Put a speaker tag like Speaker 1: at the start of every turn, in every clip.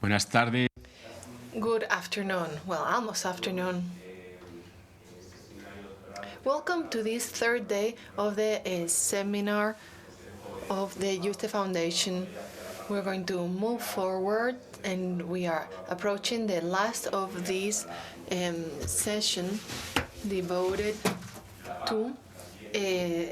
Speaker 1: Buenas tardes.
Speaker 2: Good afternoon. Well, almost afternoon. Welcome to this third day of the seminar of the Yuste Foundation. We're going to move forward, and we are approaching the last of these session devoted to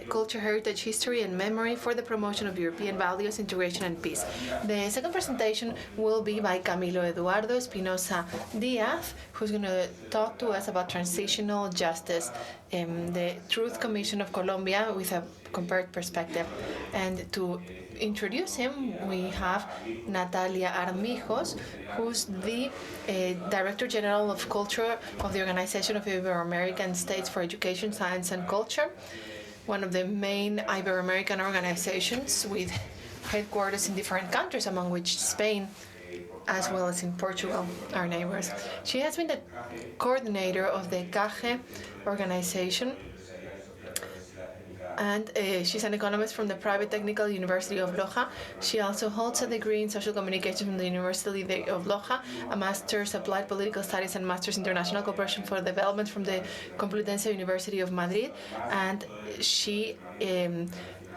Speaker 2: culture, heritage, history, and memory for the promotion of European values, integration, and peace. The second presentation will be by Camilo Eduardo Espinosa DÍAZ, who's going to talk to us about transitional justice, the Truth Commission of Colombia with a compared perspective. And to introduce him, we have NATALIA ARMIJOS, who's the Director General of Culture of the Organization of Ibero-American States for Education, Science, and Culture, one of the main Ibero-American organizations with headquarters in different countries, among which Spain, as well as in Portugal, our neighbors. She has been the coordinator of the CAGE organization, and she's an economist from the private technical University of Loja. She also holds a degree in social communication from the University of Loja, a master's applied political studies and master's international cooperation for development from the Complutense University of Madrid, and she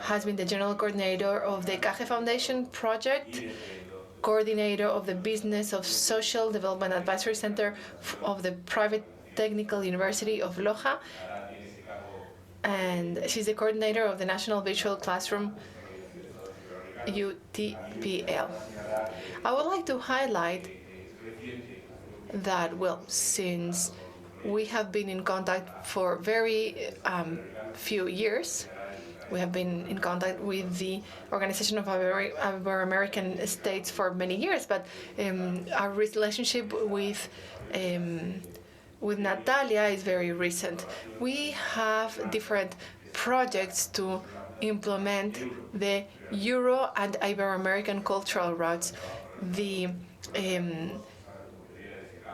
Speaker 2: has been the general coordinator of the CAGE Foundation project, coordinator of the Business of Social Development Advisory Center of the private technical University of Loja, and she's the coordinator of the National Virtual Classroom UTPL. I would like to highlight that, well, since we have been in contact for very few years, we have been in contact with the Organization of Ibero-American States for many years, but our relationship with NATALIA is very recent. We have different projects to implement the Euro and Ibero-American cultural routes. The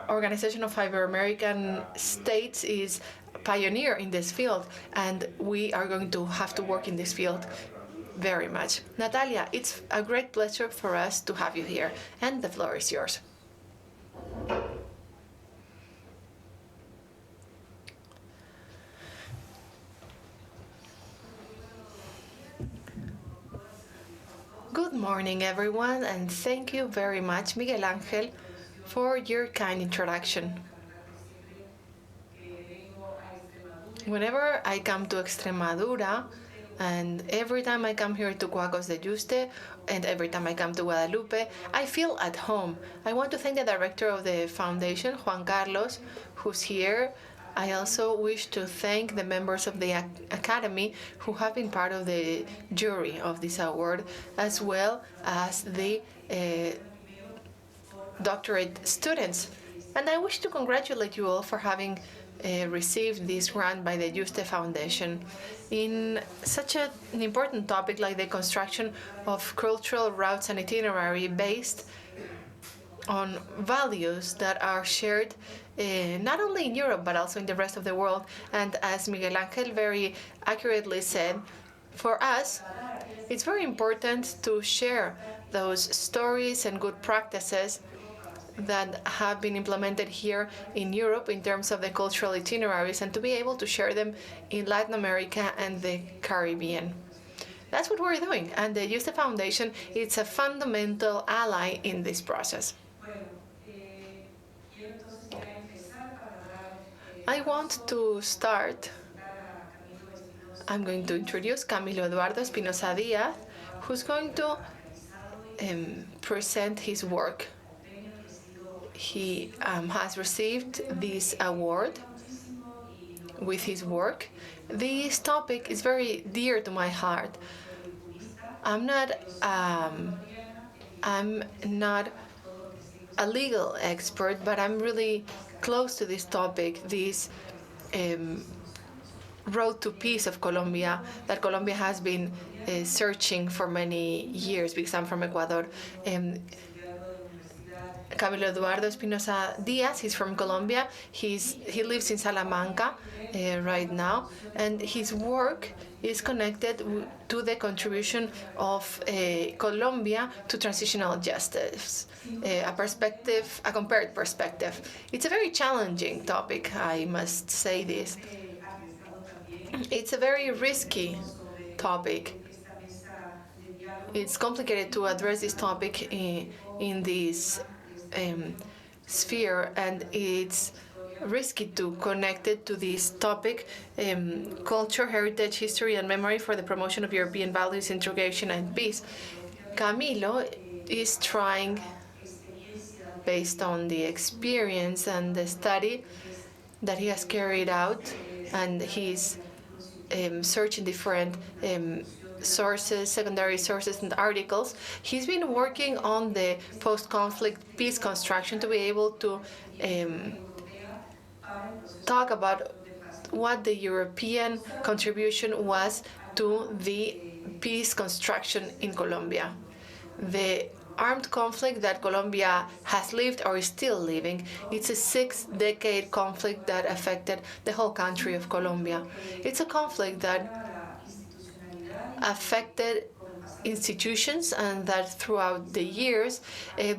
Speaker 2: Organization of Ibero-American States is a pioneer in this field, and we are going to have to work in this field very much. NATALIA, it's a great pleasure for us to have you here, and the floor is yours. Good morning, everyone, and thank you very much, Miguel Ángel, for your kind introduction. Whenever I come to Extremadura, and every time I come here to Cuacos de Yuste, and every time I come to Guadalupe, I feel at home. I want to thank the director of the foundation, Juan Carlos, who's here. I also wish to thank the members of the Academy who have been part of the jury of this award, as well as the doctorate students. And I wish to congratulate you all for having received this grant by the Yuste Foundation in such an important topic like the construction of cultural routes and itinerary based on values that are shared not only in Europe but also in the rest of the world. And as Miguel Ángel very accurately said, for us, it's very important to share those stories and good practices that have been implemented here in Europe in terms of the cultural itineraries, and to be able to share them in Latin America and the Caribbean. That's what we're doing, and the Yuste Foundation is a fundamental ally in this process. I want to start. I'm going to introduce Camilo Eduardo Espinosa DÍAZ, who's going to present his work. He has received this award with his work. This topic is very dear to my heart. I'm not a legal expert, but I'm really close to this topic, this road to peace of Colombia, that Colombia has been searching for many years, because I'm from Ecuador. Camilo Eduardo Espinosa DÍAZ. He's from Colombia. He lives in Salamanca right now, and his work is connected to the contribution of Colombia to transitional justice, a compared perspective. It's a very challenging topic, I must say this. It's a very risky topic. It's complicated to address this topic in this sphere, and it's risky to connect it to this topic, culture, heritage, history, and memory for the promotion of European values, integration, and peace. Camilo is trying, based on the experience and the study that he has carried out, and he's searching different sources, secondary sources, and articles. He's been working on the post-conflict peace construction to be able to talk about what the European contribution was to the peace construction in Colombia. The armed conflict that Colombia has lived or is still living, it's a 6-decade conflict that affected the whole country of Colombia. It's a conflict that affected institutions, and that throughout the years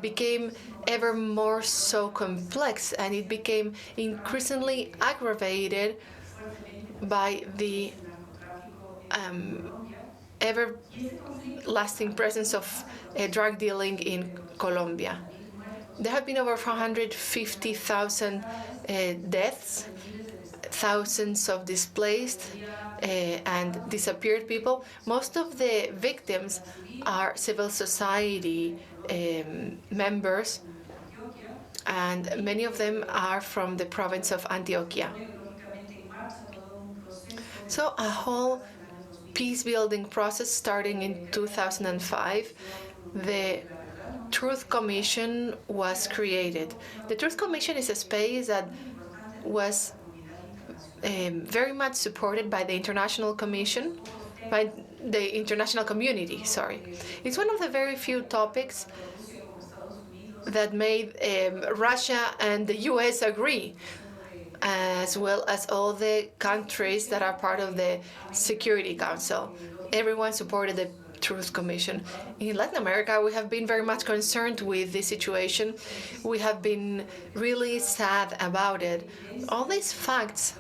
Speaker 2: became ever more so complex, and it became increasingly aggravated by the ever-lasting presence of drug dealing in Colombia. There have been over 450,000 deaths, thousands of displaced and disappeared people. Most of the victims are civil society members, and many of them are from the province of Antioquia. So a whole peace-building process starting in 2005, the Truth Commission was created. The Truth Commission is a space that was very much supported by the international community, sorry. It's one of the very few topics that made Russia and the US agree, as well as all the countries that are part of the Security Council. Everyone supported the Truth Commission. In Latin America, we have been very much concerned with this situation. We have been really sad about it. All these facts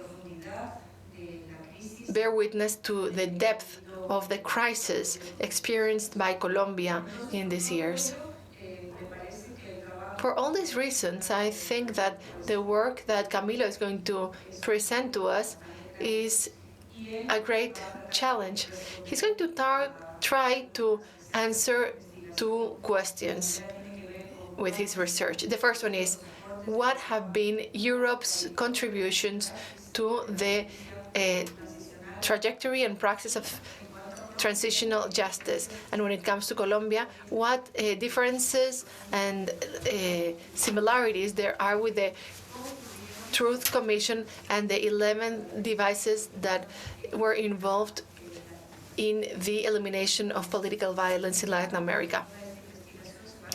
Speaker 2: bear witness to the depth of the crisis experienced by Colombia in these years. For all these reasons, I think that the work that Camilo is going to present to us is a great challenge. He's going to try to answer two questions with his research. The first one is, what have been Europe's contributions to the trajectory and praxis of transitional justice? And when it comes to Colombia, what differences and similarities there are with the Truth Commission and the 11 devices that were involved in the elimination of political violence in Latin America.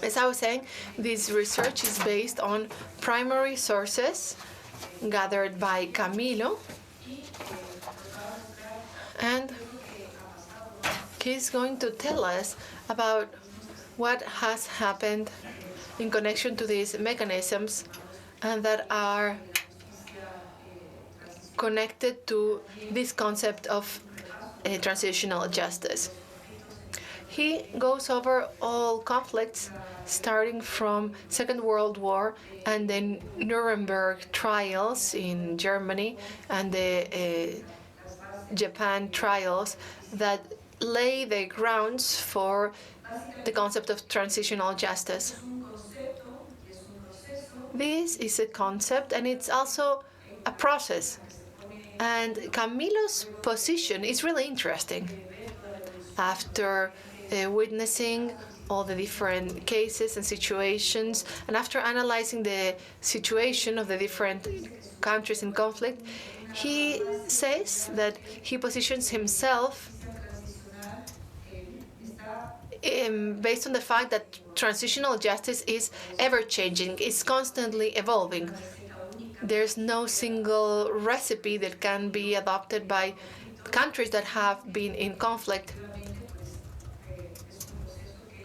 Speaker 2: As I was saying, this research is based on primary sources gathered by Camilo, and he's going to tell us about what has happened in connection to these mechanisms and that are connected to this concept of transitional justice. He goes over all conflicts, starting from Second World War and then Nuremberg trials in Germany and the Japan trials that lay the grounds for the concept of transitional justice. This is a concept, and it's also a process. And Camilo's position is really interesting. After witnessing all the different cases and situations, and after analyzing the situation of the different countries in conflict, he says that he positions himself based on the fact that transitional justice is ever-changing, it's constantly evolving. There's no single recipe that can be adopted by countries that have been in conflict.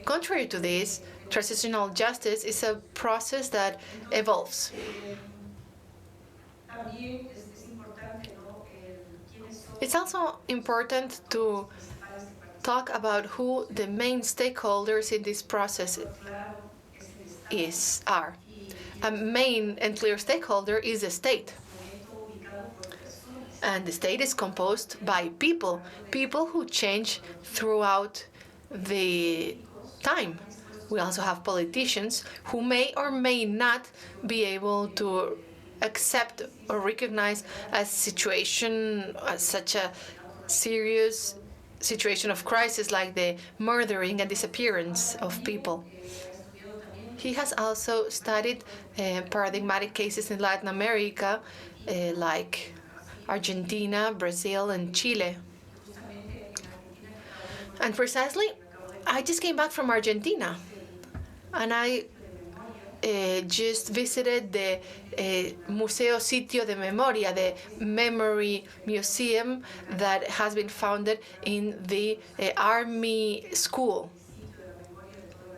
Speaker 2: Contrary to this, transitional justice is a process that evolves. It's also important to talk about who the main stakeholders in this process are. A main and clear stakeholder is the state. And the state is composed by people who change throughout the time. We also have politicians who may or may not be able to accept or recognize a situation, such a serious situation of crisis like the murdering and disappearance of people. He has also studied paradigmatic cases in Latin America, like Argentina, Brazil, and Chile. And precisely, I just came back from Argentina, and I just visited the Museo Sitio de Memoria, the memory museum that has been founded in the Army School.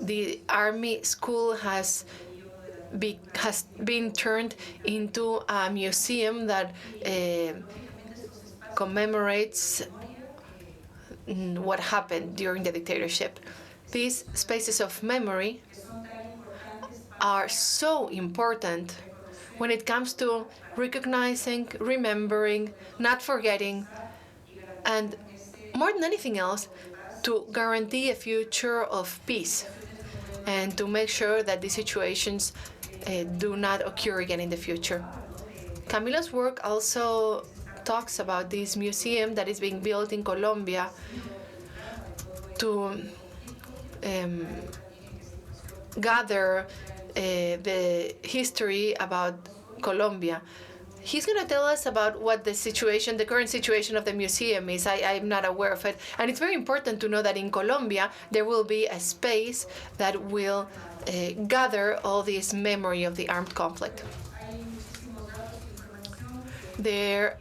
Speaker 2: The Army School has been turned into a museum that commemorates what happened during the dictatorship. These spaces of memory are so important when it comes to recognizing, remembering, not forgetting, and more than anything else, to guarantee a future of peace and to make sure that these situations do not occur again in the future. Camilo's work also talks about this museum that is being built in Colombia to gather the history about Colombia. He's going to tell us about what the current situation of the museum is. I'm not aware of it. And it's very important to know that in Colombia, there will be a space that will gather all this memory of the armed conflict. There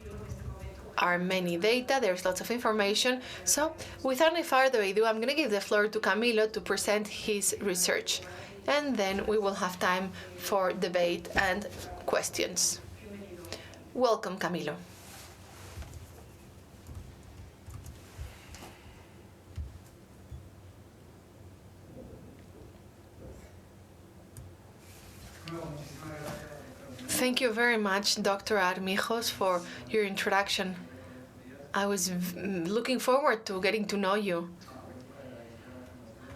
Speaker 2: are many data, there's lots of information. So without any further ado, I'm going to give the floor to Camilo to present his research. And then we will have time for debate and questions. Welcome, Camilo. Thank you very much, Dr. Armijos, for your introduction. I was looking forward to getting to know you.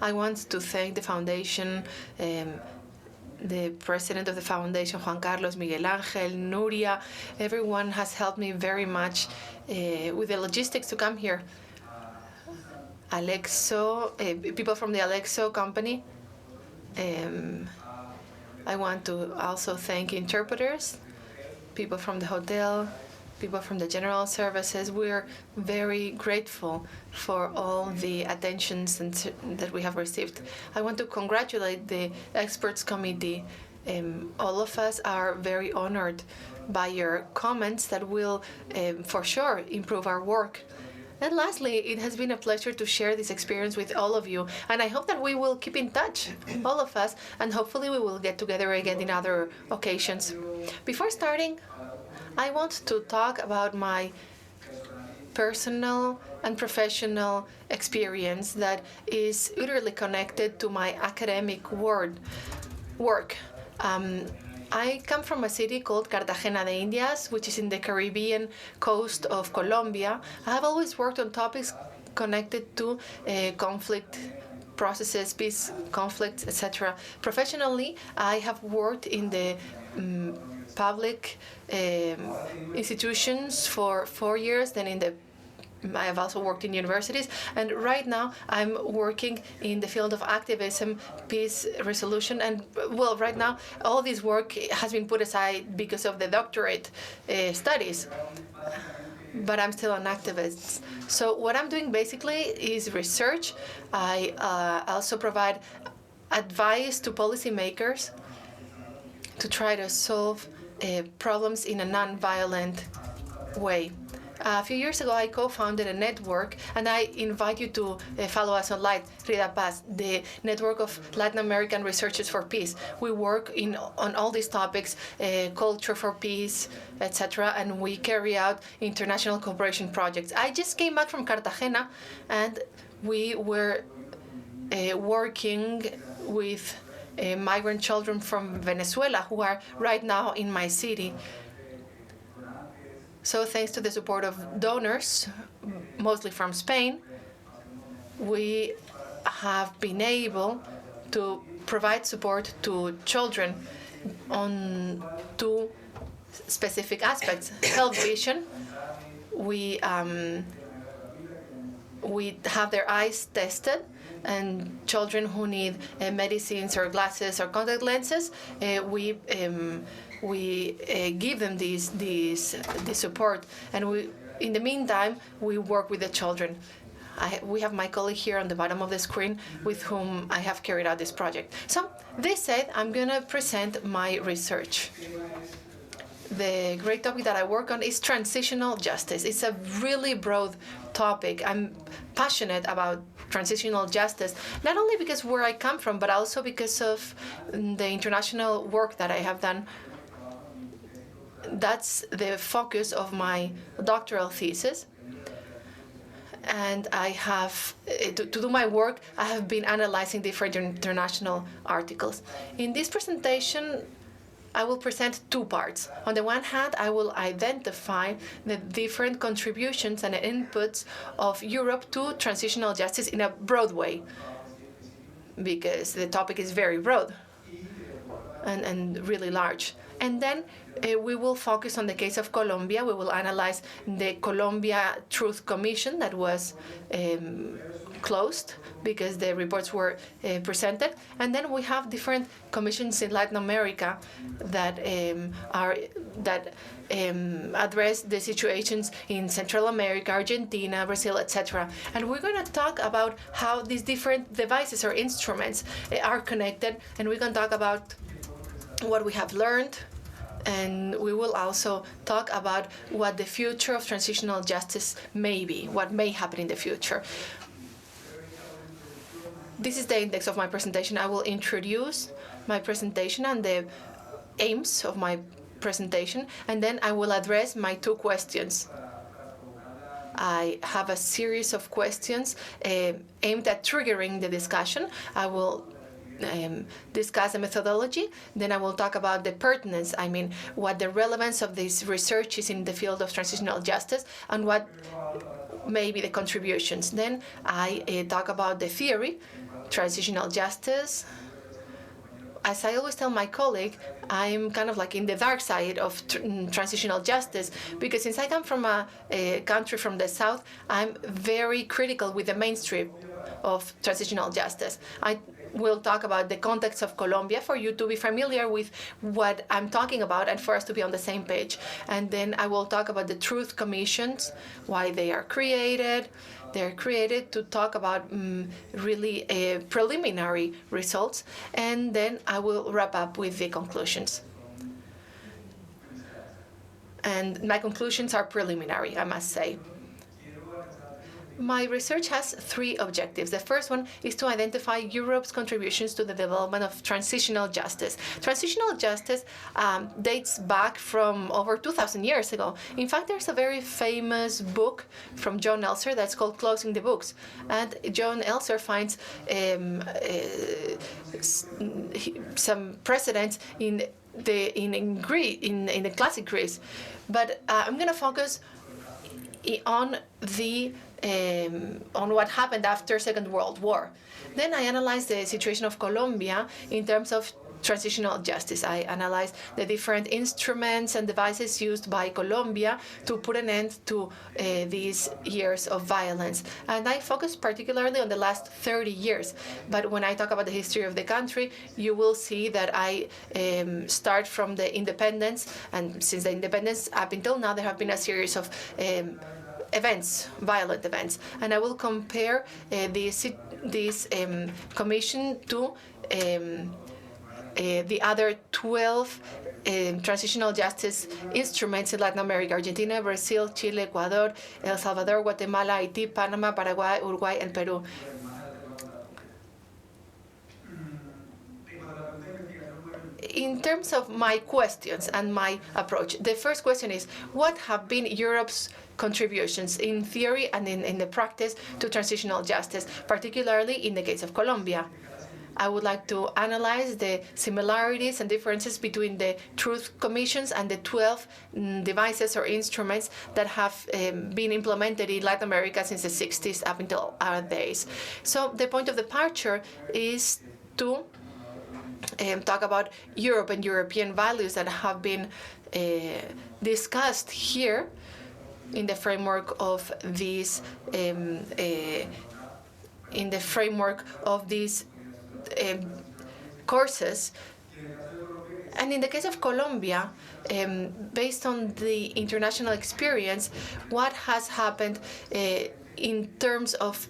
Speaker 2: I want to thank the foundation, the president of the foundation, Juan Carlos, Miguel Angel, Nuria. Everyone has helped me very much with the logistics to come here. Alexo, people from the Alexo company. I want to also thank interpreters, people from the hotel, people from the general services. We're very grateful for all the attentions that we have received. I want to congratulate the experts committee. All of us are very honored by your comments that will for sure improve our work. And lastly, it has been a pleasure to share this experience with all of you. And I hope that we will keep in touch, all of us, and hopefully we will get together again in other occasions. Before starting, I want to talk about my personal and professional experience that is utterly connected to my academic work. I come from a city called Cartagena de Indias, which is in the Caribbean coast of Colombia. I have always worked on topics connected to conflict processes, peace, conflicts, etc. Professionally, I have worked in the public institutions for 4 years, then I have also worked in universities, and right now I'm working in the field of activism, peace resolution, and well, right now all this work has been put aside because of the doctorate studies. but I'm still an activist. So what I'm doing basically is research. I also provide advice to policymakers to try to solve problems in a non-violent way. A few years ago, I co-founded a network, and I invite you to follow us online, RIDAPAZ, the network of Latin American researchers for peace. We work on all these topics, culture for peace, etc., and we carry out international cooperation projects. I just came back from Cartagena, and we were working with migrant children from Venezuela who are right now in my city. So thanks to the support of donors, mostly from Spain, we have been able to provide support to children on two specific aspects. Health vision, we have their eyes tested, and children who need medicines or glasses or contact lenses, we give them this support, and in the meantime we work with the children. We have my colleague here on the bottom of the screen with whom I have carried out this project. So this said, I'm going to present my research. The great topic that I work on is transitional justice. It's a really broad topic. I'm passionate about transitional justice, not only because where I come from, but also because of the international work that I have done. That's the focus of my doctoral thesis. And I have, to do my work, I have been analyzing different international articles. In this presentation, I will present two parts. On the one hand, I will identify the different contributions and inputs of Europe to transitional justice in a broad way, because the topic is very broad and really large. And then we will focus on the case of Colombia. We will analyze the Colombian Truth Commission that was closed because the reports were presented. And then we have different commissions in Latin America that address the situations in Central America, Argentina, Brazil, etc. And we're going to talk about how these different devices or instruments are connected, and we're going to talk about what we have learned, and we will also talk about what the future of transitional justice may be, what may happen in the future. This is the index of my presentation. I will introduce my presentation and the aims of my presentation, and then I will address my two questions. I have a series of questions aimed at triggering the discussion. I will discuss the methodology, then I will talk about the pertinence, I mean, what the relevance of this research is in the field of transitional justice, and what may be the contributions. Then I talk about the theory, transitional justice. As I always tell my colleague, I'm kind of like in the dark side of transitional justice, because since I come from a country from the south, I'm very critical with the mainstream of transitional justice. I will talk about the context of Colombia for you to be familiar with what I'm talking about and for us to be on the same page. And then I will talk about the truth commissions, why they are created. They're created to talk about really preliminary results. And then I will wrap up with the conclusions. And my conclusions are preliminary, I must say. My research has three objectives. The first one is to identify Europe's contributions to the development of transitional justice. Transitional justice dates back from over 2,000 years ago. In fact, there's a very famous book from John Elser that's called Closing the Books. And John Elser finds some precedents in the classic Greece. But I'm going to focus on what happened after Second World War. Then I analyzed the situation of Colombia in terms of transitional justice. I analyzed the different instruments and devices used by Colombia to put an end to these years of violence. And I focused particularly on the last 30 years. But when I talk about the history of the country, you will see that I start from the independence. And since the independence up until now, there have been a series of events, violent events. And I will compare this commission to the other 12 transitional justice instruments in Latin America: Argentina, Brazil, Chile, Ecuador, El Salvador, Guatemala, Haiti, Panama, Paraguay, Uruguay, and Peru. In terms of my questions and my approach, the first question is, what have been Europe's contributions in theory and in the practice to transitional justice, particularly in the case of Colombia? I would like to analyze the similarities and differences between the Truth Commissions and the 12 devices or instruments that have been implemented in Latin America since the 60s up until our days. So the point of departure is to talk about Europe and European values that have been discussed here in the framework of these courses. And in the case of Colombia, based on the international experience, what has happened in terms of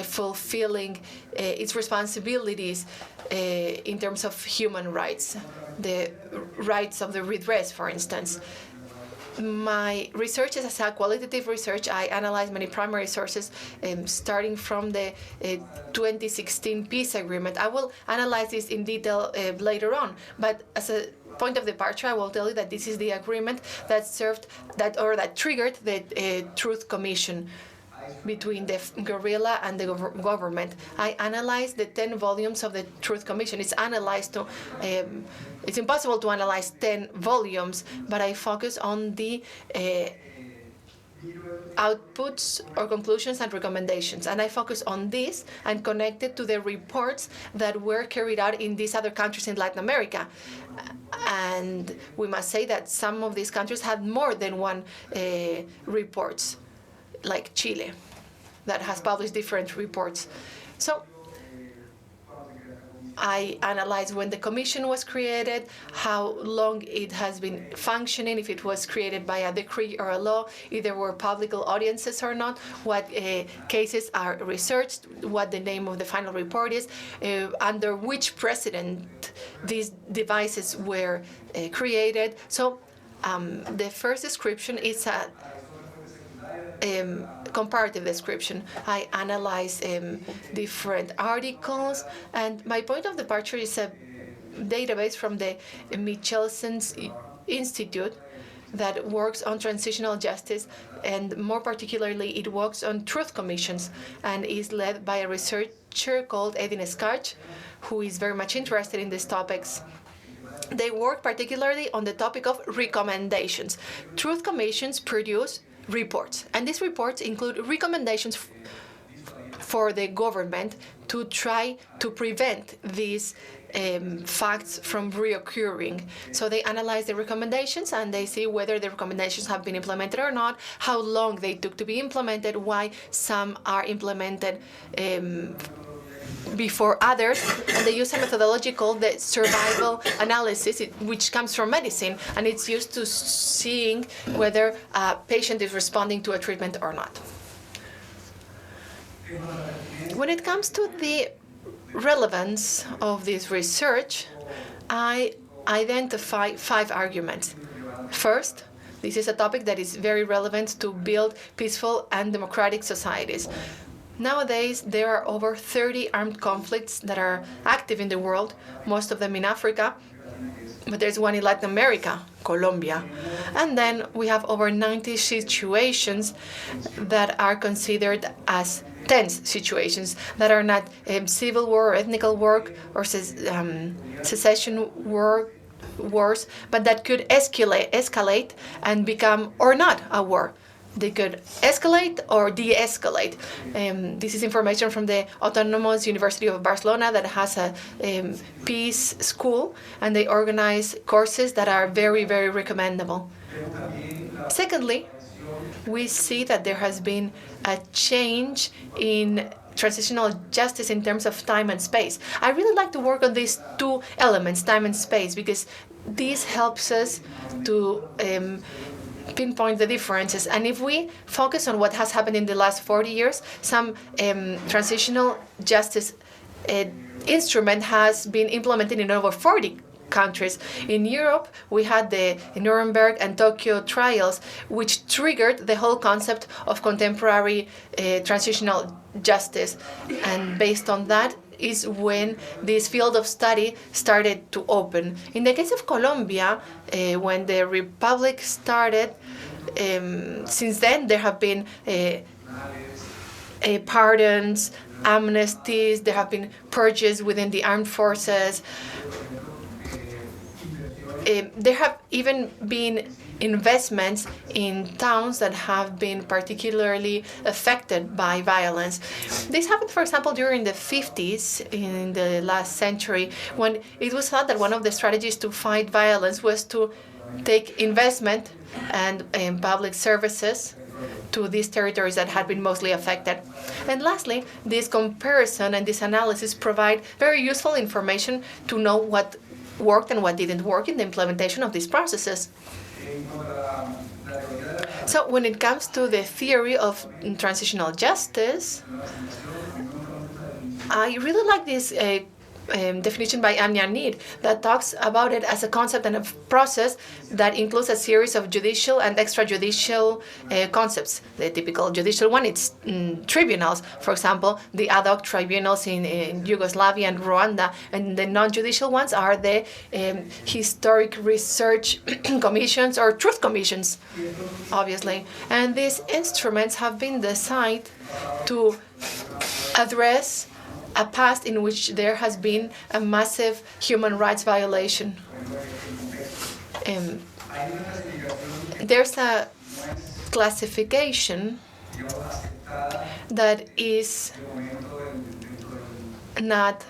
Speaker 2: fulfilling its responsibilities in terms of human rights, the rights of the redress, for instance. My research is a qualitative research. I analyze many primary sources, starting from the 2016 peace agreement. I will analyze this in detail later on, but as a point of departure, I will tell you that this is the agreement that triggered the Truth Commission between the guerrilla and the government. I analyzed the 10 volumes of the Truth Commission. It's impossible to analyze 10 volumes, but I focus on the outputs or conclusions and recommendations. And I focus on this and connect it to the reports that were carried out in these other countries in Latin America. And we must say that some of these countries had more than one reports, like Chile, that has published different reports. So I analyzed when the commission was created, how long it has been functioning, if it was created by a decree or a law, if there were public audiences or not, what cases are researched, what the name of the final report is, under which president these devices were created. So the first description is a comparative description. I analyze different articles, and my point of departure is a database from the Michelsen's Institute that works on transitional justice, and more particularly, it works on truth commissions, and is led by a researcher called Edin Skarch, who is very much interested in these topics. They work particularly on the topic of recommendations. Truth commissions produce reports, and these reports include recommendations for the government to try to prevent these facts from reoccurring. So they analyze the recommendations and they see whether the recommendations have been implemented or not, how long they took to be implemented, why some are implemented before others, and they use a methodology called the survival analysis, which comes from medicine, and it's used to seeing whether a patient is responding to a treatment or not. When it comes to the relevance of this research, I identify 5 arguments. First, this is a topic that is very relevant to build peaceful and democratic societies. Nowadays, there are over 30 armed conflicts that are active in the world, most of them in Africa, but there's one in Latin America, Colombia. And then we have over 90 situations that are considered as tense situations, that are not civil war or ethnic war or secession wars, but that could escalate and become or not a war. They could escalate or de-escalate. This is information from the Autonomous University of Barcelona that has a peace school, and they organize courses that are very, very recommendable. Secondly, we see that there has been a change in transitional justice in terms of time and space. I really like to work on these 2 elements, time and space, because this helps us to pinpoint the differences. And if we focus on what has happened in the last 40 years, some transitional justice instrument has been implemented in over 40 countries. In Europe, we had the Nuremberg and Tokyo trials, which triggered the whole concept of contemporary transitional justice. And based on that is when this field of study started to open. In the case of Colombia, when the Republic started, since then there have been pardons, amnesties, there have been purges within the armed forces. There have even been investments in towns that have been particularly affected by violence. This happened, for example, during the 50s in the last century, when it was thought that one of the strategies to fight violence was to take investment and public services to these territories that had been mostly affected. And lastly, this comparison and this analysis provide very useful information to know what worked and what didn't work in the implementation of these processes. So when it comes to the theory of transitional justice, I really like this definition by Anya Need that talks about it as a concept and a process that includes a series of judicial and extrajudicial concepts. The typical judicial one is tribunals, for example, the ad hoc tribunals in Yugoslavia and Rwanda, and the non-judicial ones are the historic research commissions or truth commissions, obviously. And these instruments have been designed to address a past in which there has been a massive human rights violation. There's a classification that is not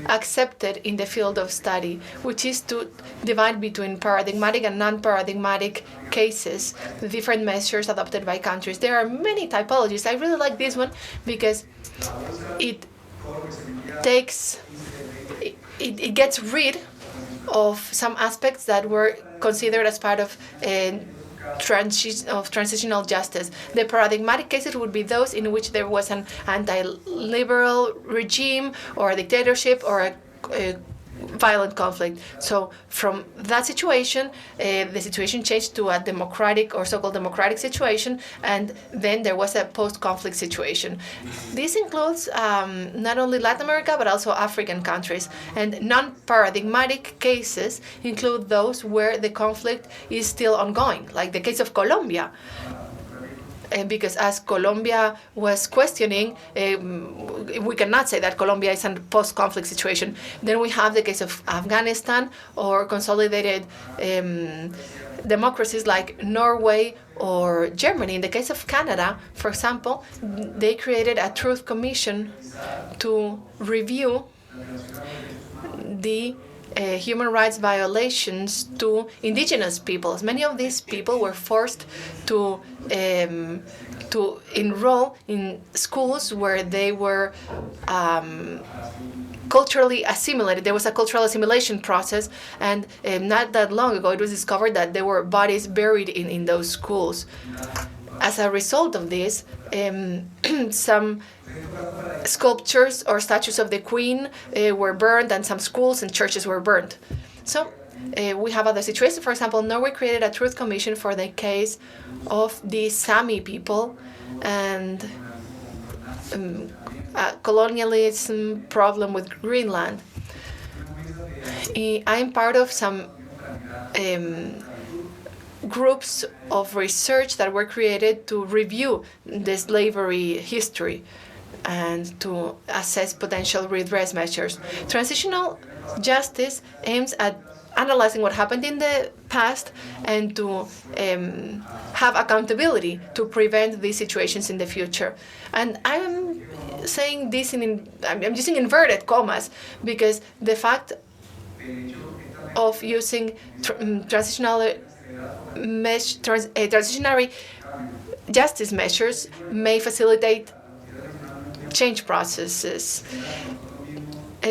Speaker 2: accepted in the field of study, which is to divide between paradigmatic and non-paradigmatic cases, the different measures adopted by countries. There are many typologies. I really like this one because it gets rid of some aspects that were considered as part of transitional justice. The paradigmatic cases would be those in which there was an anti-liberal regime or a dictatorship or a violent conflict. So from that situation, the situation changed to a democratic or so-called democratic situation, and then there was a post-conflict situation. This includes not only Latin America, but also African countries. And non-paradigmatic cases include those where the conflict is still ongoing, like the case of Colombia. Because as Colombia was questioning, we cannot say that Colombia is in a post-conflict situation. Then we have the case of Afghanistan or consolidated democracies like Norway or Germany. In the case of Canada, for example, they created a Truth Commission to review the human rights violations to indigenous peoples. Many of these people were forced to enroll in schools where they were culturally assimilated. There was a cultural assimilation process, and not that long ago it was discovered that there were bodies buried in those schools. As a result of this, some sculptures or statues of the Queen were burned, and some schools and churches were burned. So we have other situations. For example, Norway created a Truth Commission for the case of the Sami people and colonialism problem with Greenland. I'm part of some groups of research that were created to review the slavery history and to assess potential redress measures. Transitional justice aims at analyzing what happened in the past and to have accountability to prevent these situations in the future. And I'm saying this I'm using inverted commas because the fact of using transitionary justice measures may facilitate change processes.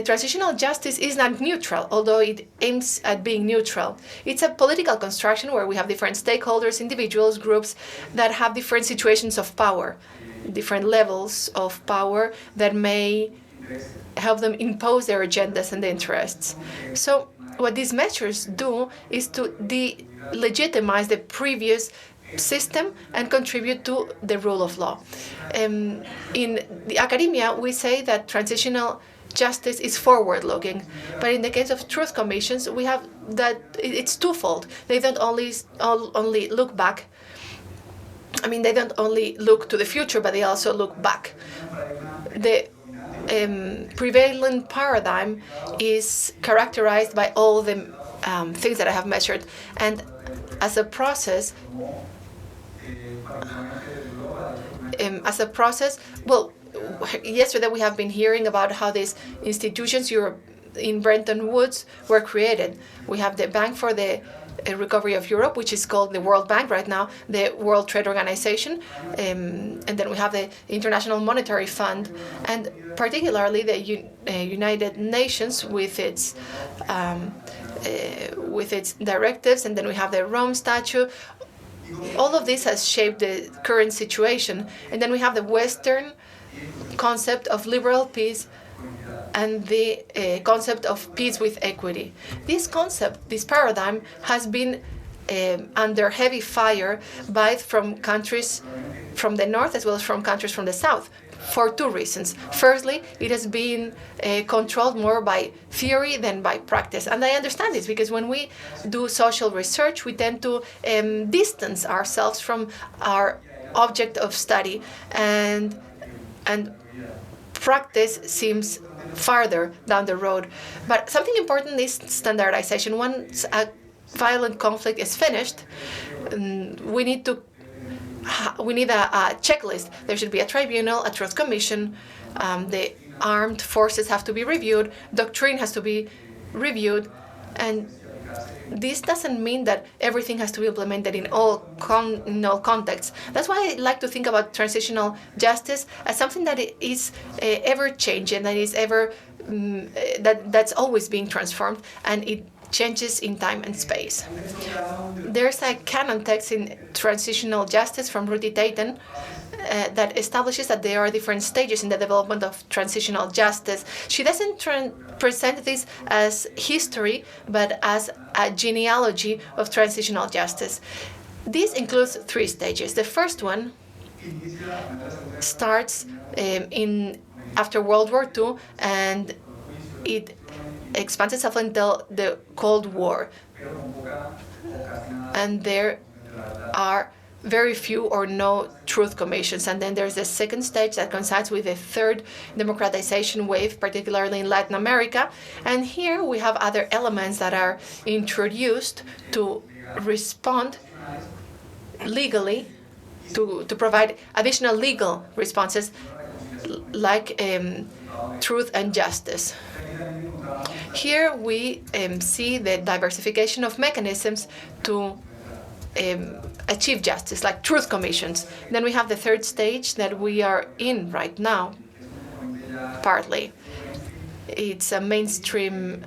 Speaker 2: transitional justice is not neutral, although it aims at being neutral. It's a political construction where we have different stakeholders, individuals, groups that have different situations of power, different levels of power that may help them impose their agendas and interests. So what these measures do is to delegitimize the previous system and contribute to the rule of law. In the academia, we say that transitional justice is forward-looking, but in the case of truth commissions, we have that it's twofold. They don't only look back. I mean, they don't only look to the future, but they also look back. The prevalent paradigm is characterized by all the things that I have measured, and as a process, well, yesterday we have been hearing about how these institutions in Bretton Woods were created. We have the Bank for the Recovery of Europe, which is called the World Bank right now, the World Trade Organization, and then we have the International Monetary Fund, and particularly the United Nations with its directives, and then we have the Rome Statute. All of this has shaped the current situation, and then we have the Western concept of liberal peace and the concept of peace with equity. This paradigm has been under heavy fire from countries from the north as well as from countries from the south for two reasons. Firstly, it has been controlled more by theory than by practice. And I understand this because when we do social research, we tend to distance ourselves from our object of study, and practice seems farther down the road. But something important is standardization. Once a violent conflict is finished, we need a checklist. There should be a tribunal, a truth commission, the armed forces have to be reviewed, doctrine has to be reviewed, and this doesn't mean that everything has to be implemented in all contexts. That's why I like to think about transitional justice as something that is ever-changing, that is that's always being transformed, and it changes in time and space. There's a canon text in transitional justice from Ruthie Taiten that establishes that there are different stages in the development of transitional justice. She doesn't present this as history, but as a genealogy of transitional justice. This includes three stages. The first one starts after World War II, and it expands itself until the Cold War. And there are very few or no truth commissions. And then there's the second stage that coincides with the third democratization wave, particularly in Latin America. And here we have other elements that are introduced to respond legally, to provide additional legal responses like truth and justice. Here we see the diversification of mechanisms to achieve justice, like truth commissions. Then we have the third stage that we are in right now, partly. It's a mainstream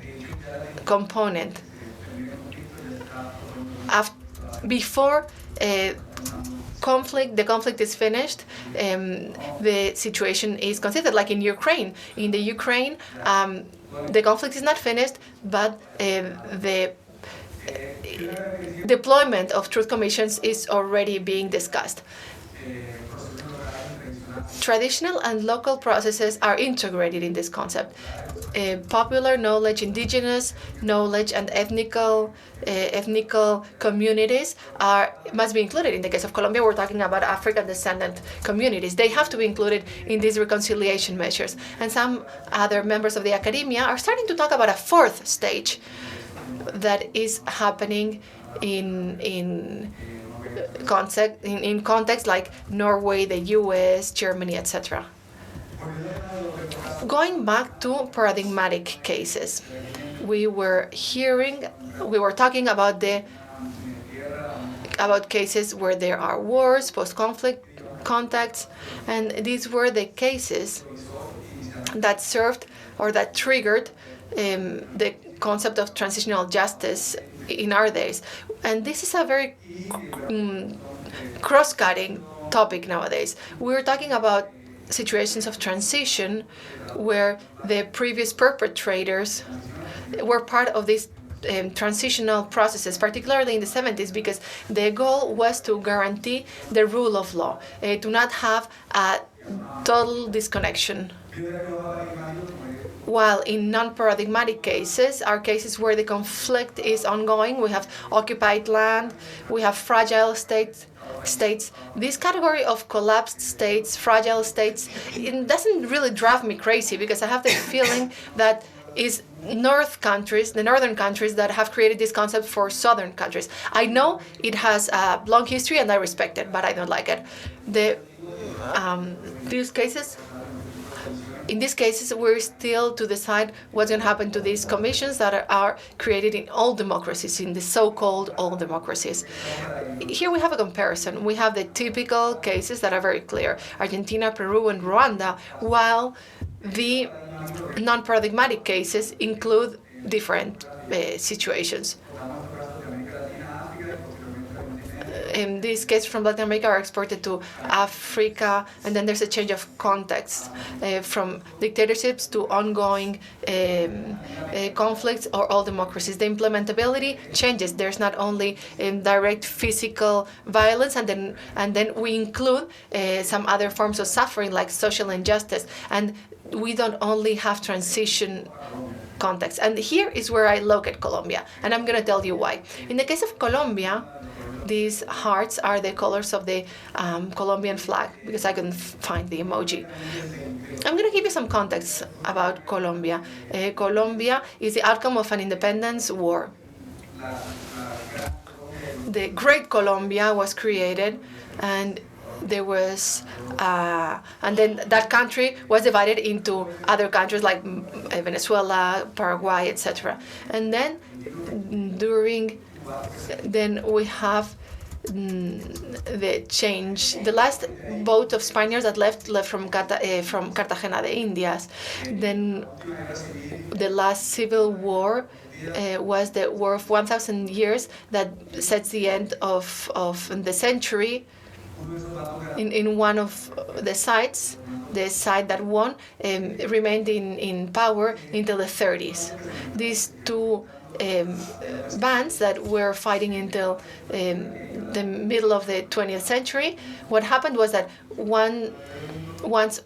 Speaker 2: component. Before the conflict is finished, the situation is considered, like in Ukraine. In the Ukraine, the conflict is not finished, but the deployment of truth commissions is already being discussed. Traditional and local processes are integrated in this concept. Popular knowledge, indigenous knowledge, and ethnical communities must be included. In the case of Colombia, we're talking about African descendant communities. They have to be included in these reconciliation measures. And some other members of the academia are starting to talk about a fourth stage that is happening in context like Norway, the US, Germany, etc. Going back to paradigmatic cases, we were talking about cases where there are wars, post-conflict contacts, and these were the cases that served or that triggered the concept of transitional justice in our days. And this is a very cross-cutting topic nowadays. We're talking about situations of transition where the previous perpetrators were part of these transitional processes, particularly in the 70s, because the goal was to guarantee the rule of law, to not have a total disconnection. While in non-paradigmatic cases, are cases where the conflict is ongoing, we have occupied land, we have fragile states. This category of collapsed states, fragile states, it doesn't really drive me crazy, because I have the feeling that is the northern countries that have created this concept for southern countries. I know it has a long history and I respect it, but I don't like it. In these cases, we're still to decide what's going to happen to these commissions that are created in all democracies, in the so-called all democracies. Here we have a comparison. We have the typical cases that are very clear: Argentina, Peru, and Rwanda, while the non-paradigmatic cases include different situations. In this case, from Latin America are exported to Africa, and then there's a change of context from dictatorships to ongoing conflicts or all democracies. The implementability changes. There's not only direct physical violence, and then we include some other forms of suffering like social injustice, and we don't only have transition context. And here is where I look at Colombia, and I'm going to tell you why. In the case of Colombia, these hearts are the colors of the Colombian flag, because I couldn't find the emoji. I'm going to give you some context about Colombia. Colombia is the outcome of an independence war. The Great Colombia was created, and there was, and then that country was divided into other countries like Venezuela, Paraguay, etc. And then then we have the change. The last boat of Spaniards that left from Cartagena de Indias. Then the last civil war was the War of 1,000 Years that sets the end of the century. In one of the sides, the side that won remained in power until the 30s. These two bands that were fighting until the middle of the 20th century. What happened was that once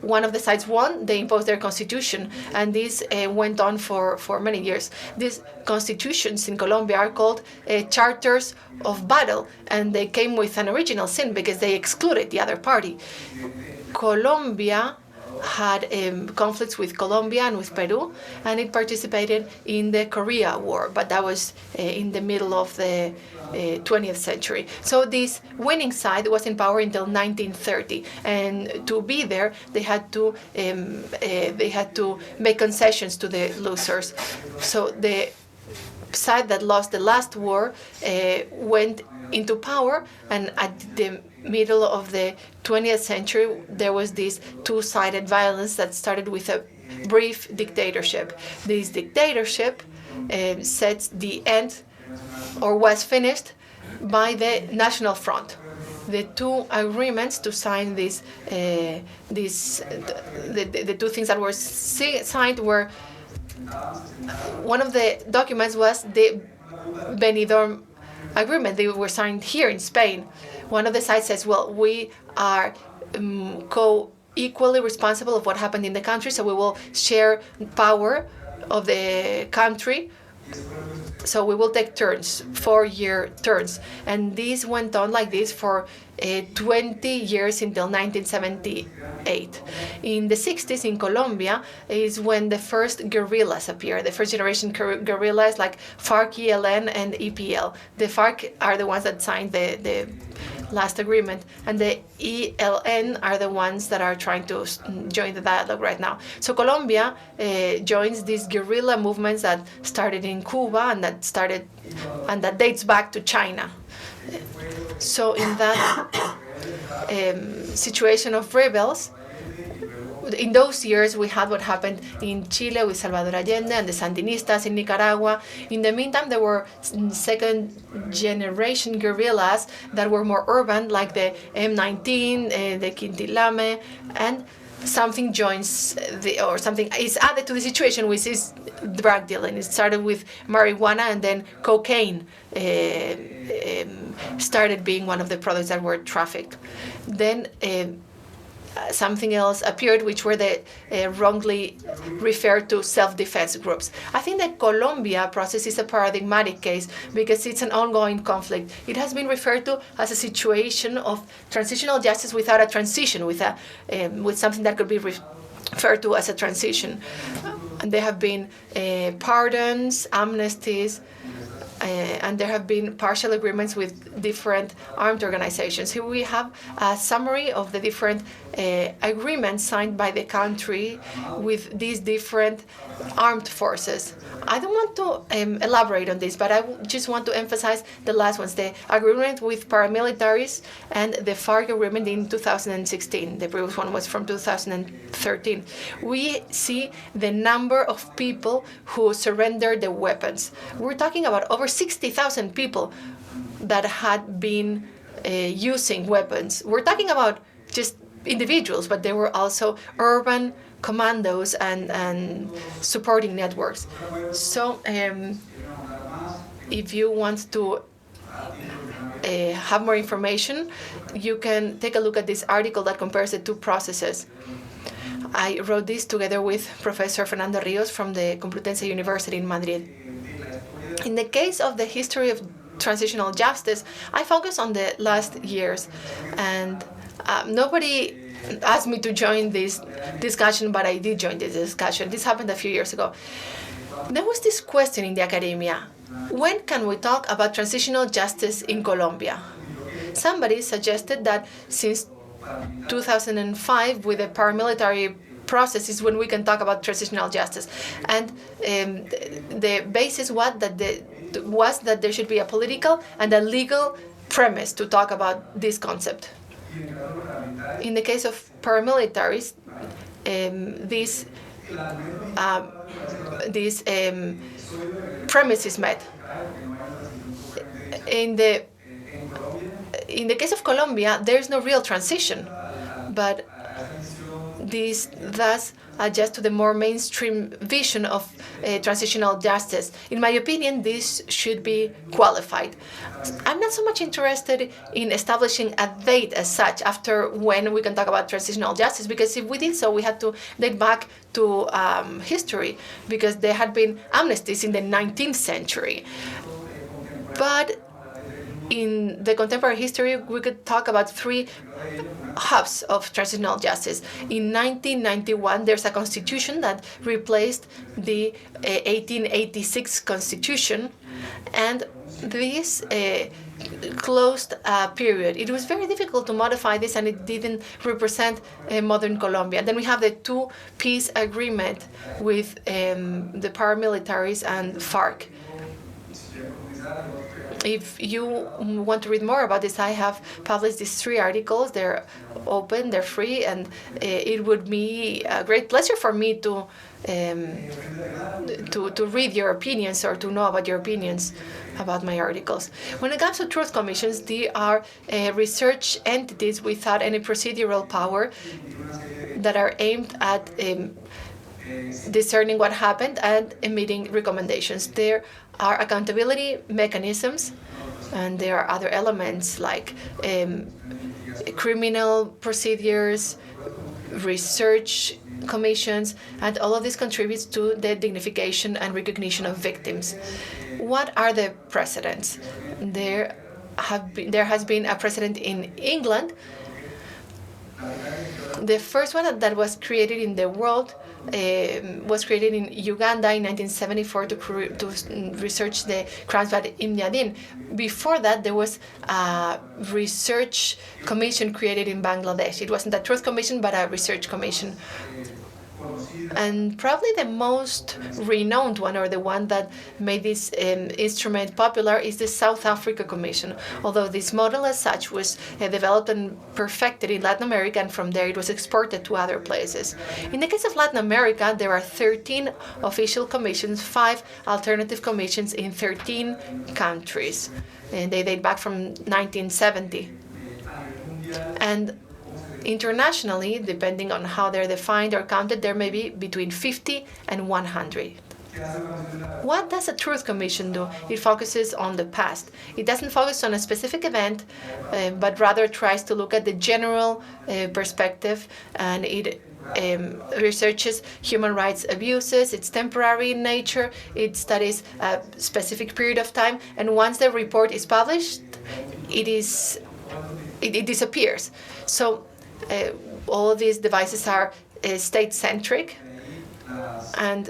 Speaker 2: one of the sides won, they imposed their constitution, and this went on for many years. These constitutions in Colombia are called charters of battle, and they came with an original sin because they excluded the other party. Colombia had conflicts with Colombia and with Peru, and it participated in the Korea War, but that was in the middle of the 20th century. So this winning side was in power until 1930, and to be there, they had to make concessions to the losers. So the side that lost the last war went into power, and at the middle of the 20th century, there was this two-sided violence that started with a brief dictatorship. This dictatorship sets the end, or was finished, by the National Front. The two agreements to sign the two things that were signed were, one of the documents was the Benidorm Agreement. They were signed here in Spain. One of the sides says, well, we are equally responsible of what happened in the country, so we will share power of the country. So we will take turns, 4-year turns. And this went on like this for 20 years until 1978. In the 60s in Colombia is when the first guerrillas appeared. The first generation guerrillas like FARC, ELN, and EPL. The FARC are the ones that signed the last agreement, and the ELN are the ones that are trying to join the dialogue right now. So Colombia joins these guerrilla movements that started in Cuba and that dates back to China. So in that situation of rebels, in those years, we had what happened in Chile with Salvador Allende and the Sandinistas in Nicaragua. In the meantime, there were second-generation guerrillas that were more urban, like the M19, the Quintilame, and something joins or something is added to the situation, which is drug dealing. It started with marijuana, and then cocaine started being one of the products that were trafficked. Then something else appeared, which were the wrongly referred to self-defense groups. I think the Colombia process is a paradigmatic case because it's an ongoing conflict. It has been referred to as a situation of transitional justice without a transition, with something that could be referred to as a transition. And there have been pardons, amnesties, and there have been partial agreements with different armed organizations. Here we have a summary of the different agreements signed by the country with these different armed forces. I don't want to elaborate on this, but I just want to emphasize the last ones, the agreement with paramilitaries and the FARC agreement in 2016. The previous one was from 2013. We see the number of people who surrendered their weapons. We're talking about over 60,000 people that had been using weapons. We're talking about just individuals, but there were also urban commandos and supporting networks. So if you want to have more information, you can take a look at this article that compares the two processes. I wrote this together with Professor Fernando Rios from the Complutense University in Madrid. In the case of the history of transitional justice, I focus on the last years, and nobody asked me to join this discussion, but I did join this discussion. This happened a few years ago. There was this question in the academia: when can we talk about transitional justice in Colombia? Somebody suggested that since 2005, with the paramilitary process, is when we can talk about transitional justice. And the basis was that there should be a political and a legal premise to talk about this concept. In the case of paramilitaries, this premise is met. In the case of Colombia, there is no real transition, but this thus adjusts to the more mainstream vision of transitional justice. In my opinion, this should be qualified. I'm not so much interested in establishing a date as such after when we can talk about transitional justice, because if we did so, we had to date back to history, because there had been amnesties in the 19th century. But in the contemporary history, we could talk about three hubs of transitional justice. In 1991, there's a constitution that replaced the 1886 constitution, and this closed a period. It was very difficult to modify this, and it didn't represent modern Colombia. Then we have the two-peace agreement with the paramilitaries and FARC. If you want to read more about this, I have published these 3 articles. They're open, they're free, and it would be a great pleasure for me to read your opinions or to know about your opinions about my articles. When it comes to truth commissions, they are research entities without any procedural power that are aimed at discerning what happened and emitting recommendations. There are accountability mechanisms, and there are other elements like criminal procedures, research commissions, and all of this contributes to the dignification and recognition of victims. What are the precedents? There has been a precedent in England. The first one that was created in the world was created in Uganda in 1974 to research the crimes by Ibn Yadin. Before that, there was a research commission created in Bangladesh. It wasn't a truth commission, but a research commission. And probably the most renowned one, or the one that made this instrument popular, is the South Africa Commission. Although this model as such was developed and perfected in Latin America, and from there it was exported to other places. In the case of Latin America, there are 13 official commissions, 5 alternative commissions in 13 countries. And they date back from 1970. And internationally, depending on how they're defined or counted, there may be between 50 and 100. What does a Truth Commission do? It focuses on the past. It doesn't focus on a specific event, but rather tries to look at the general perspective, and it researches human rights abuses. It's temporary in nature. It studies a specific period of time, and once the report is published, it disappears. So all of these devices are state-centric, and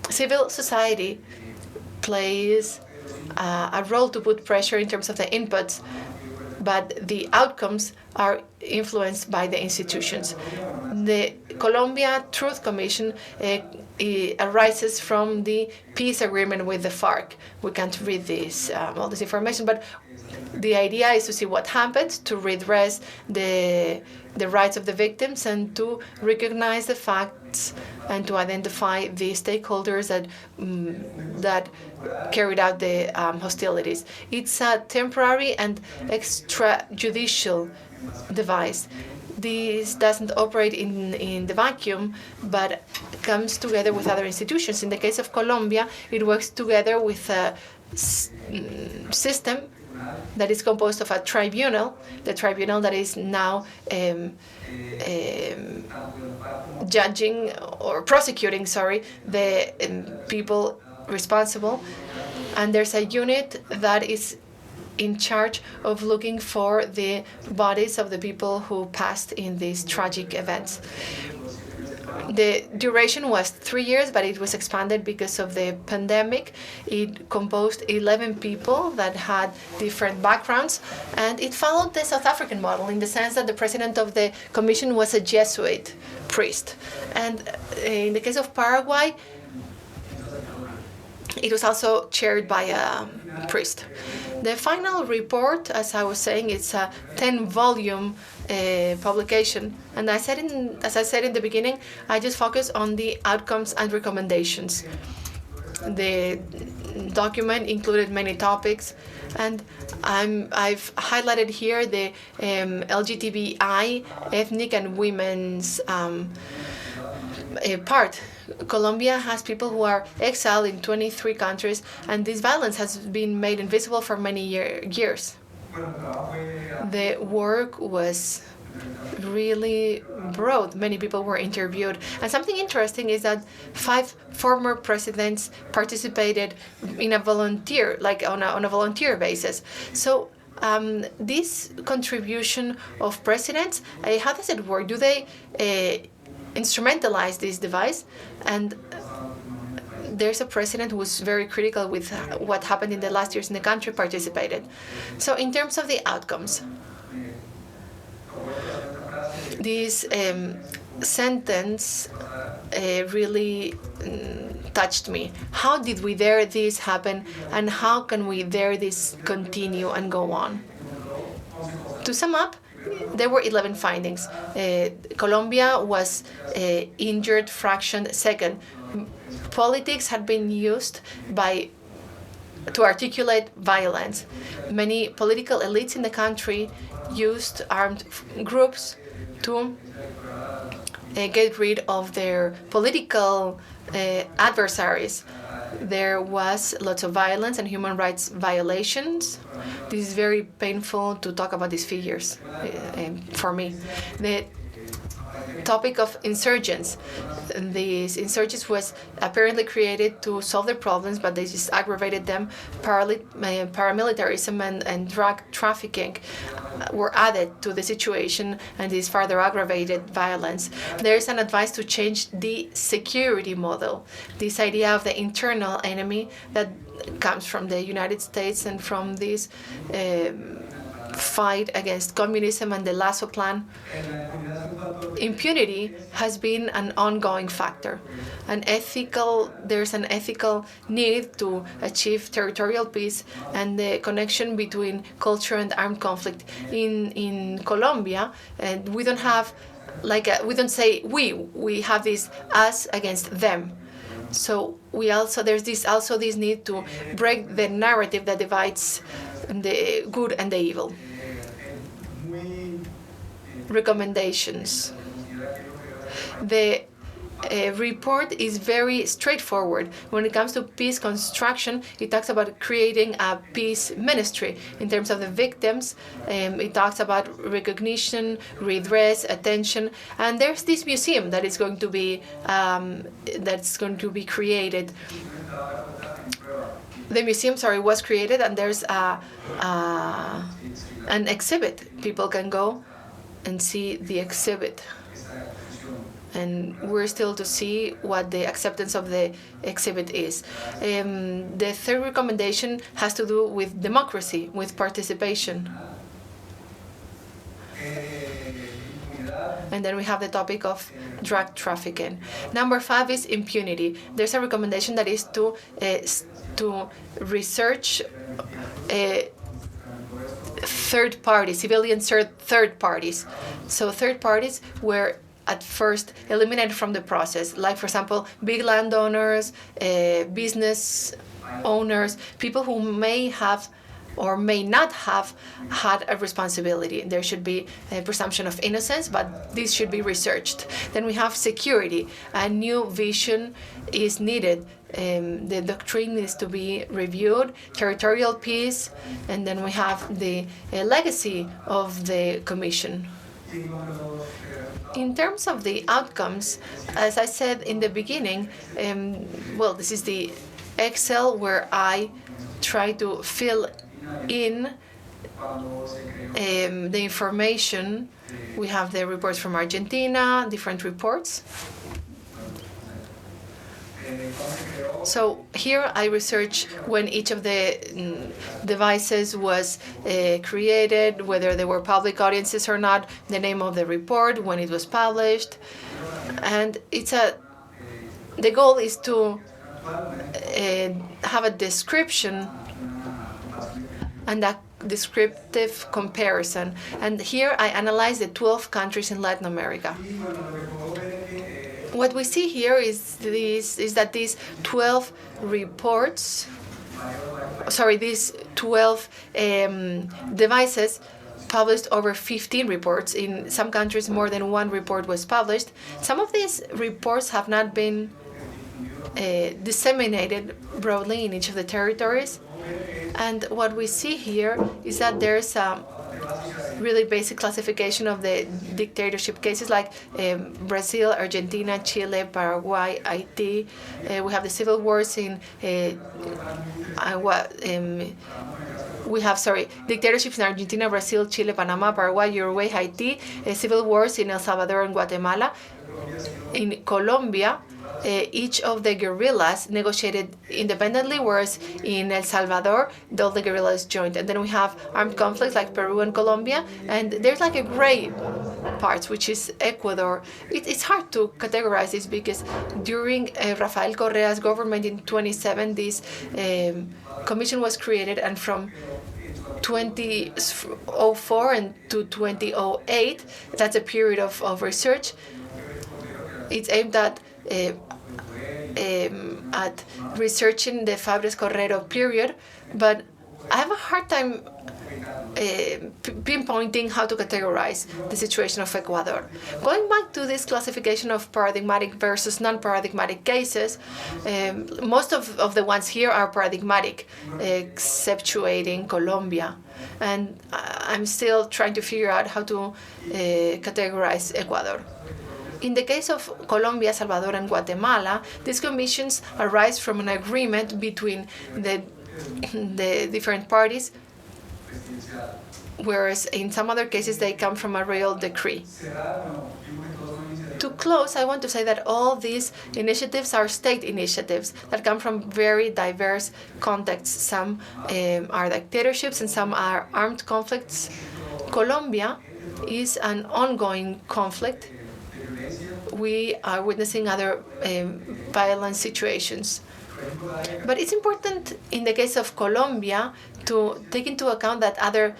Speaker 2: civil society plays a role to put pressure in terms of the inputs, but the outcomes are influenced by the institutions. The Colombian Truth Commission arises from the peace agreement with the FARC. We can't read all this information, but the idea is to see what happened, to redress the rights of the victims, and to recognize the facts and to identify the stakeholders that carried out the hostilities. It's a temporary and extrajudicial device. This doesn't operate in the vacuum, but comes together with other institutions. In the case of Colombia, it works together with a system that is composed of a tribunal, the tribunal that is now judging or prosecuting, the people responsible. And there's a unit that is in charge of looking for the bodies of the people who passed in these tragic events. The duration was 3 years, but it was expanded because of the pandemic. It composed 11 people that had different backgrounds, and it followed the South African model in the sense that the president of the commission was a Jesuit priest. And in the case of Paraguay, it was also chaired by a priest. The final report, as I was saying, it's a 10-volume publication, and as I said in the beginning, I just focus on the outcomes and recommendations. The document included many topics, and I've highlighted here the LGBTI, ethnic and women's part. Colombia has people who are exiled in 23 countries, and this violence has been made invisible for many years. The work was really broad. Many people were interviewed. And something interesting is that 5 former presidents participated in a volunteer, on a volunteer basis. So this contribution of presidents, how does it work? Do they instrumentalize this device? And there's a president who was very critical with what happened in the last years in the country, participated. So in terms of the outcomes, this sentence really touched me. How did we dare this happen, and how can we dare this continue and go on? To sum up, there were 11 findings. Colombia was injured, fractioned. Second, politics had been used to articulate violence. Many political elites in the country used armed groups to get rid of their political adversaries. There was lots of violence and human rights violations. This is very painful to talk about these figures for me. The topic of insurgents. These insurgents was apparently created to solve their problems, but they just aggravated them. Paramilitarism and drug trafficking were added to the situation, and this further aggravated violence. There is an advice to change the security model, this idea of the internal enemy that comes from the United States and from this fight against communism and the Lasso plan. impunity has been an ongoing factor. There's an ethical need to achieve territorial peace and the connection between culture and armed conflict. In Colombia, and we don't have we don't say we have this us against them. So there's this need to break the narrative that divides the good and the evil. Recommendations. The report is very straightforward. When it comes to peace construction, it talks about creating a peace ministry. In terms of the victims, it talks about recognition, redress, attention, and there's this museum that is going to be created. The museum, was created, and there's an exhibit. People can go and see the exhibit. And we're still to see what the acceptance of the exhibit is. The third recommendation has to do with democracy, with participation. And then we have the topic of drug trafficking. Number 5 is impunity. There's a recommendation that is to research third parties, civilian third parties. So third parties were at first eliminated from the process, like, for example, big landowners, business owners, people who may have or may not have had a responsibility. There should be a presumption of innocence, but this should be researched. Then we have security. A new vision is needed. The doctrine needs to be reviewed, territorial peace, and then we have the legacy of the Commission. In terms of the outcomes, as I said in the beginning, this is the Excel where I try to fill in the information. We have the reports from Argentina, different reports. So here I research when each of the devices was created, whether they were public audiences or not, the name of the report, when it was published, and the goal is to have a description and a descriptive comparison. And here I analyze the 12 countries in Latin America. What we see here is that these 12 reports, these 12 devices published over 15 reports. In some countries, more than one report was published. Some of these reports have not been disseminated broadly in each of the territories. And what we see here is that there's a really basic classification of the dictatorship cases, like Brazil, Argentina, Chile, Paraguay, Haiti. We have the civil wars in dictatorships in Argentina, Brazil, Chile, Panama, Paraguay, Uruguay, Haiti, civil wars in El Salvador and Guatemala. In Colombia, each of the guerrillas negotiated independently, whereas in El Salvador, all the guerrillas joined. And then we have armed conflicts like Peru and Colombia, and there's like a gray part, which is Ecuador. It's hard to categorize this because during Rafael Correa's government in 2007, this commission was created, and from 2004 and to 2008, that's a period of research. It's aimed at researching the Fabres Correro period, but I have a hard time pinpointing how to categorize the situation of Ecuador. Going back to this classification of paradigmatic versus non-paradigmatic cases, most of the ones here are paradigmatic, exceptuating Colombia. And I'm still trying to figure out how to categorize Ecuador. In the case of Colombia, Salvador, and Guatemala, these commissions arise from an agreement between the different parties, whereas in some other cases they come from a real decree. To close, I want to say that all these initiatives are state initiatives that come from very diverse contexts. Some are dictatorships and some are armed conflicts. Colombia is an ongoing conflict we are witnessing other violent situations. But it's important in the case of Colombia to take into account that other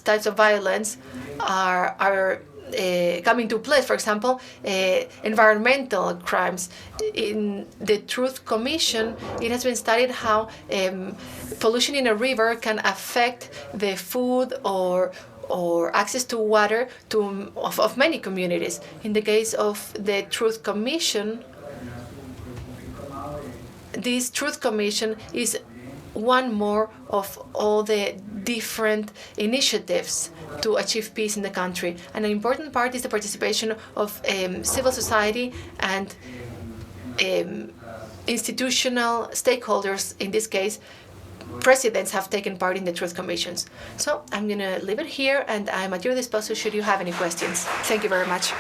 Speaker 2: types of violence are coming to place. For example, environmental crimes. In the Truth Commission, it has been studied how pollution in a river can affect the food or access to water of many communities. In the case of the Truth Commission, this Truth Commission is one more of all the different initiatives to achieve peace in the country. And an important part is the participation of civil society and institutional stakeholders. In this case, presidents have taken part in the Truth Commissions. So I'm going to leave it here, and I'm at your disposal should you have any questions. Thank you very much.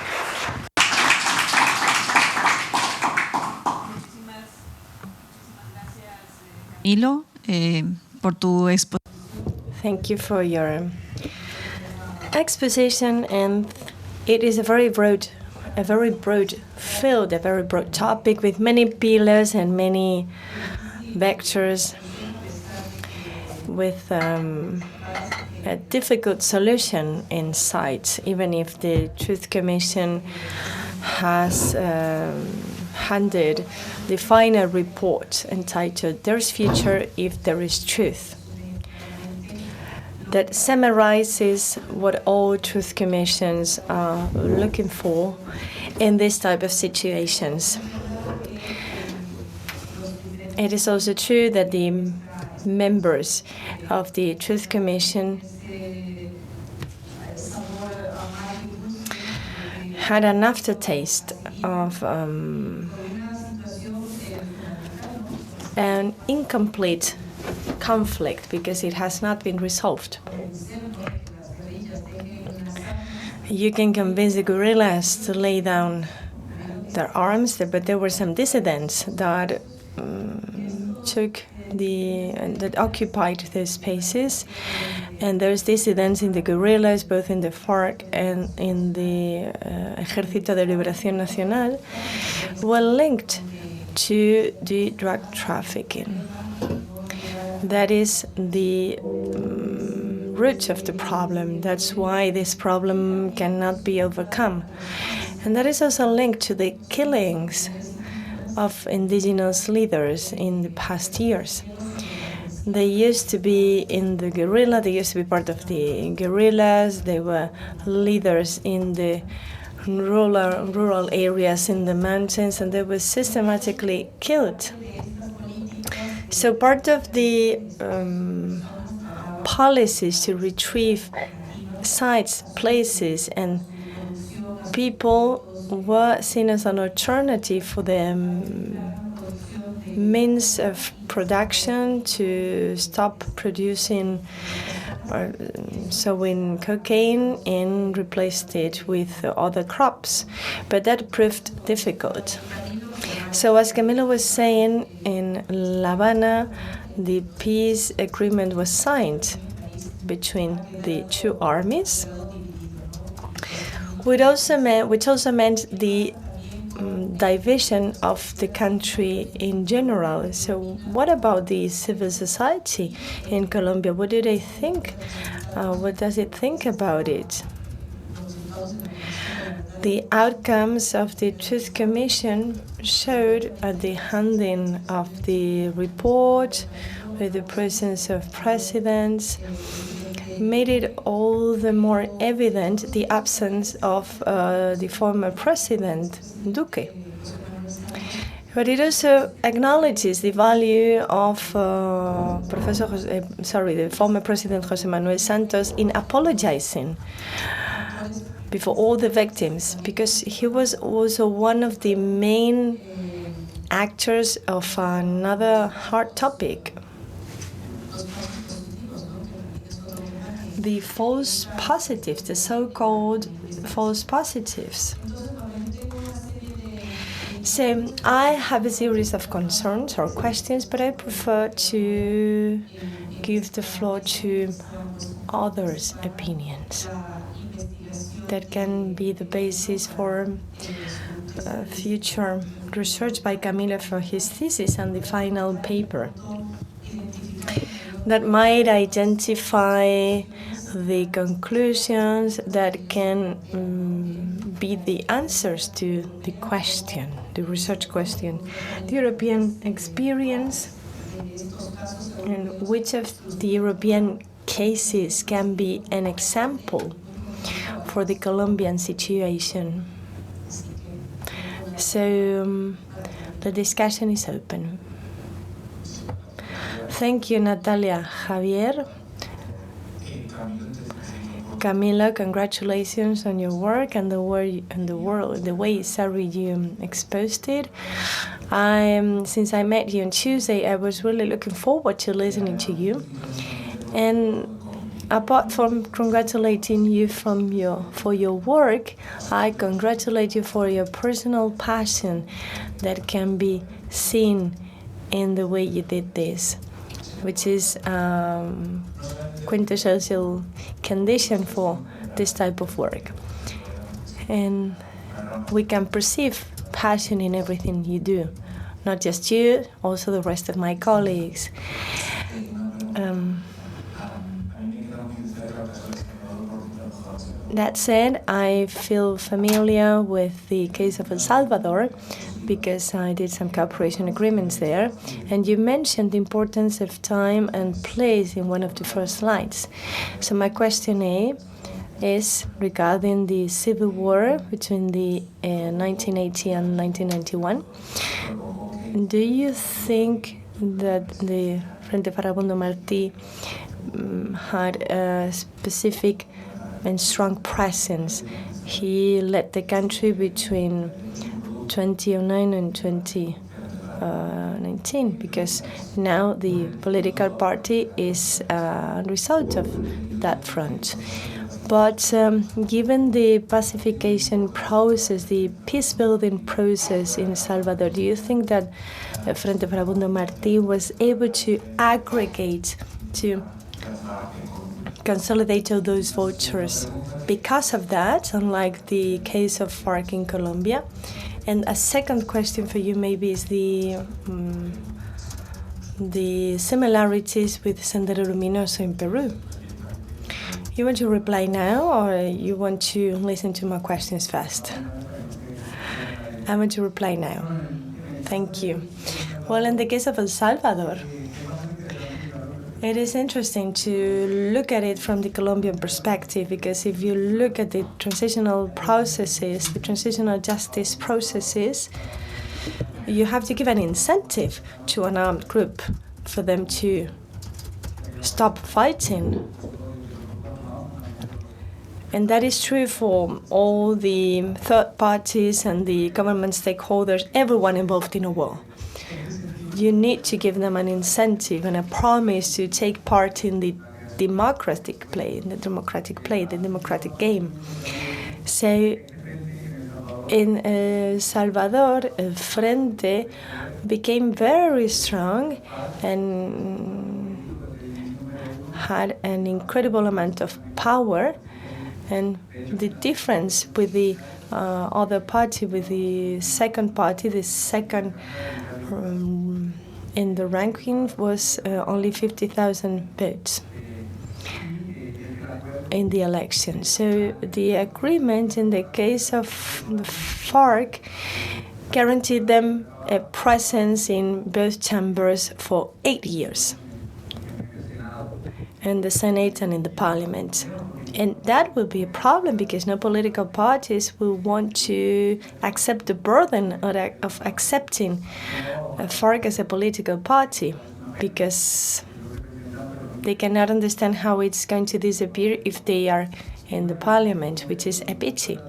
Speaker 1: Camilo, por tu exposición.
Speaker 3: Thank you for your exposition, and it is a very broad field, a very broad topic with many pillars and many vectors, with a difficult solution in sight, even if the Truth Commission has handed the final report entitled "There's Future If There Is Truth," that summarizes what all Truth Commissions are looking for in this type of situations. It is also true that the members of the Truth Commission had an aftertaste of an incomplete conflict because it has not been resolved. You can convince the guerrillas to lay down their arms, but there were some dissidents that that occupied the spaces, and there's dissidents in the guerrillas, both in the FARC and in the Ejército de Liberación Nacional, were linked to the drug trafficking. That is the root of the problem. That's why this problem cannot be overcome. And that is also linked to the killings of indigenous leaders in the past years. They used to be in the guerrilla, they used to be part of the guerrillas, they were leaders in the rural areas in the mountains, and they were systematically killed. So part of the policies to retrieve sites, places, and people were seen as an alternative for the means of production to stop producing or sowing cocaine and replaced it with other crops. But that proved difficult. So as Camilo was saying, in La Habana, the peace agreement was signed between the two armies, which also meant the division of the country in general. So what about the civil society in Colombia? What do they think? What does it think about it? The outcomes of the Truth Commission showed at the handing of the report, with the presence of presidents, made it all the more evident the absence of the former president, Duque. But it also acknowledges the value of the former president José Manuel Santos in apologizing before all the victims, because he was also one of the main actors of another hard topic, the false positives, the so-called false positives. So I have a series of concerns or questions, but I prefer to give the floor to others' opinions. that can be the basis for future research by Camilo for his thesis and the final paper that might identify the conclusions that can be the answers to the question, the research question, the European experience, and which of the European cases can be an example for the Colombian situation. So the discussion is open. Thank you, Natalia. Javier. Camilo, congratulations on your work and the way, you exposed it. Since I met you on Tuesday, I was really looking forward to listening to you. And apart from congratulating you for your work, I congratulate you for your personal passion that can be seen in the way you did this, which is quintessential condition for this type of work. And we can perceive passion in everything you do, not just you, also the rest of my colleagues. That said, I feel familiar with the case of El Salvador because I did some cooperation agreements there, and you mentioned the importance of time and place in one of the first slides. So my question is regarding the civil war between the 1980 and 1991. Do you think that the Frente Farabundo Martí had a specific and strong presence? He led the country between 2009 and 2019, because now the political party is a result of that front. But given the pacification process, the peace-building process in Salvador, do you think that Frente Farabundo Martí was able to aggregate, to consolidate all those voters because of that, unlike the case of FARC in Colombia? And a second question for you maybe is the similarities with Sendero Luminoso in Peru. You want to reply now, or you want to listen to my questions first? I want to reply now. Thank you. Well, in the case of El Salvador, it is interesting to look at it from the Colombian perspective, because if you look at the transitional processes, the transitional justice processes, you have to give an incentive to an armed group for them to stop fighting. And that is true for all the third parties and the government stakeholders, everyone involved in a war. You need to give them an incentive and a promise to take part in the democratic game. So in El Salvador, El Frente became very strong and had an incredible amount of power. And the difference with the other party, with the second party, the second in the ranking was only 50,000 votes in the election. So the agreement in the case of the FARC guaranteed them a presence in both chambers for 8 years, in the Senate and in the Parliament. And that will be a problem, because no political parties will want to accept the burden of accepting FARC as a political party, because they cannot understand how it's going to disappear if they are in the parliament, which is a pity.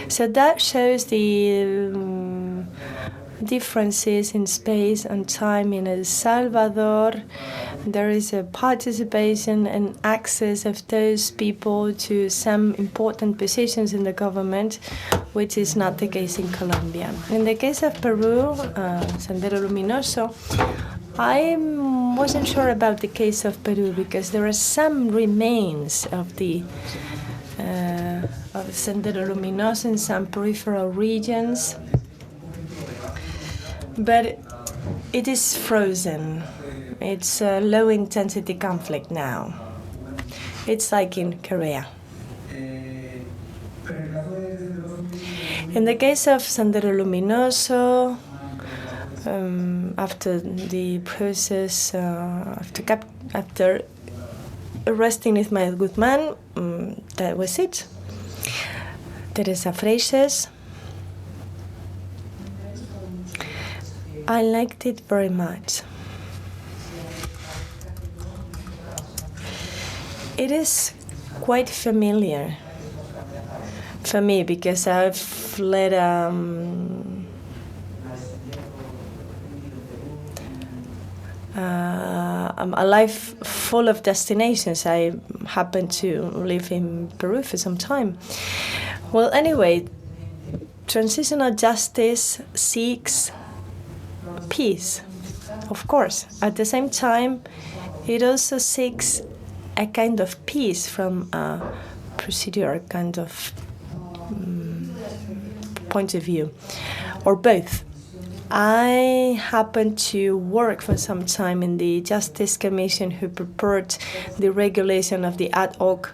Speaker 3: So that shows the differences in space and time. In El Salvador, there is a participation and access of those people to some important positions in the government, which is not the case in Colombia. In the case of Peru, Sendero Luminoso, I wasn't sure about the case of Peru, because there are some remains of the of Sendero Luminoso in some peripheral regions. But it is frozen. It's a low-intensity conflict now. It's like in Korea. In the case of Sendero Luminoso, after the process, after arresting Ismael Guzman, that was it. Teresa Freixas. I liked it very much. It is quite familiar for me because I've led a life full of destinations. I happened to live in Peru for some time. Well, anyway, transitional justice seeks peace, of course. At the same time, it also seeks a kind of peace from a procedural kind of point of view, or both. I happened to work for some time in the Justice Commission who prepared the regulation of the ad hoc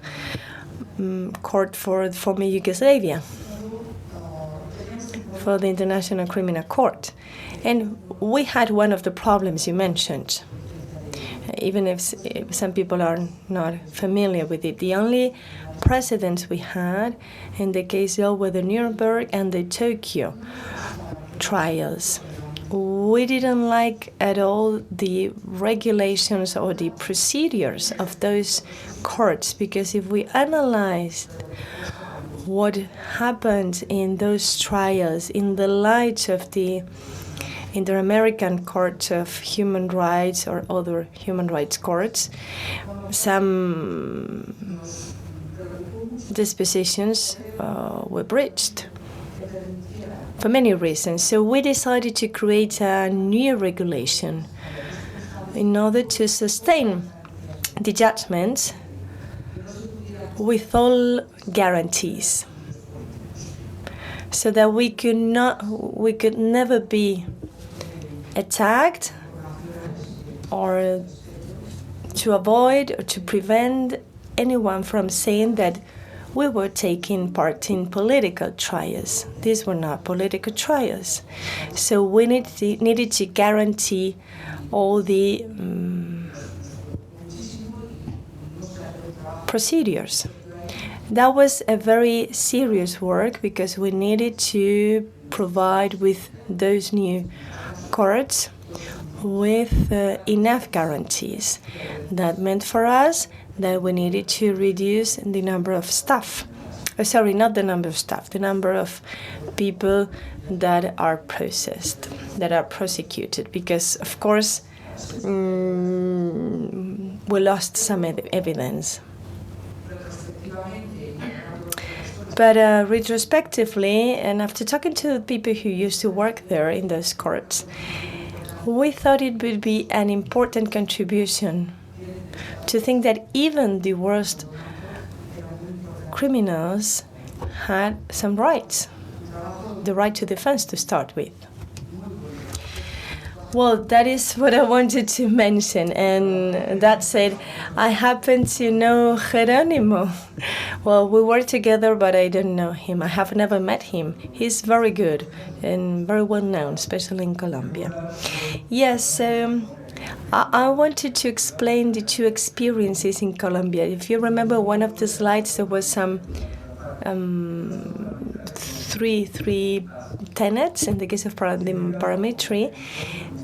Speaker 3: court for former Yugoslavia, for the International Criminal Court. And we had one of the problems you mentioned, even if some people are not familiar with it. The only precedents we had in the case were the Nuremberg and the Tokyo trials. We didn't like at all the regulations or the procedures of those courts, because if we analyzed what happened in those trials in the light of the Ibero-American Court of Human Rights or other human rights courts, some dispositions were breached for many reasons. So we decided to create a new regulation in order to sustain the judgments with all guarantees, so that we could never be attacked, or to avoid or to prevent anyone from saying that we were taking part in political trials. These were not political trials. So we needed to guarantee all the procedures. That was a very serious work because we needed to provide with those new courts with enough guarantees. That meant for us that we needed to reduce the number of staff. Not the number of staff, the number of people that are processed, that are prosecuted, because, of course, we lost some evidence. But retrospectively, and after talking to people who used to work there in those courts, we thought it would be an important contribution to think that even the worst criminals had some rights, the right to defense to start with. Well, that is what I wanted to mention. And that said, I happen to know Jerónimo. Well, we work together, but I don't know him. I have never met him. He's very good and very well known, especially in Colombia. Yes, I wanted to explain the two experiences in Colombia. If you remember one of the slides, there was some three tenets in the case of parametry.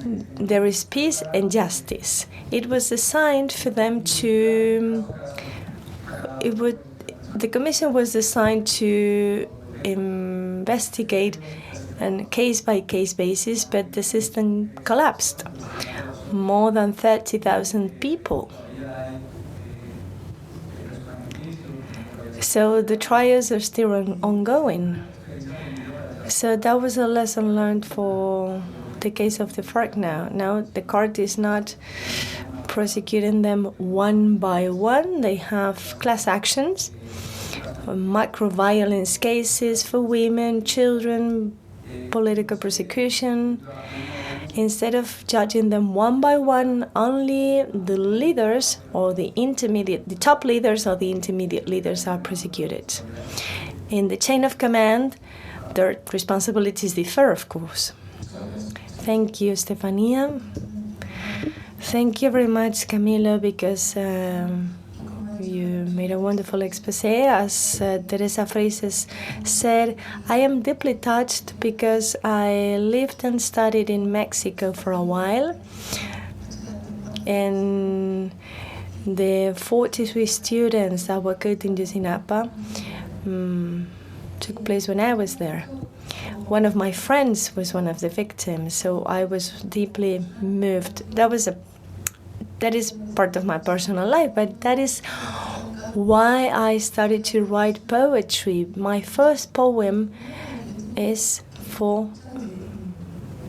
Speaker 3: There is peace and justice. It was designed for them to. The commission was designed to investigate on a case-by-case basis, but the system collapsed. More than 30,000 people. So the trials are still ongoing. So that was a lesson learned for the case of the FARC now. Now the court is not prosecuting them one by one. They have class actions micro-violence cases for women, children, political persecution. Instead of judging them one by one, only the leaders or the top leaders or the intermediate leaders are prosecuted. In the chain of command, their responsibilities differ, of course. Thank you, Stefania. Thank you very much, Camilo, because you made a wonderful expose. As Teresa Freises said, I am deeply touched because I lived and studied in Mexico for a while. And the 43 students that were killed in Ayotzinapa took place when I was there. One of my friends was one of the victims, so I was deeply moved. That is part of my personal life, but that is why I started to write poetry. My first poem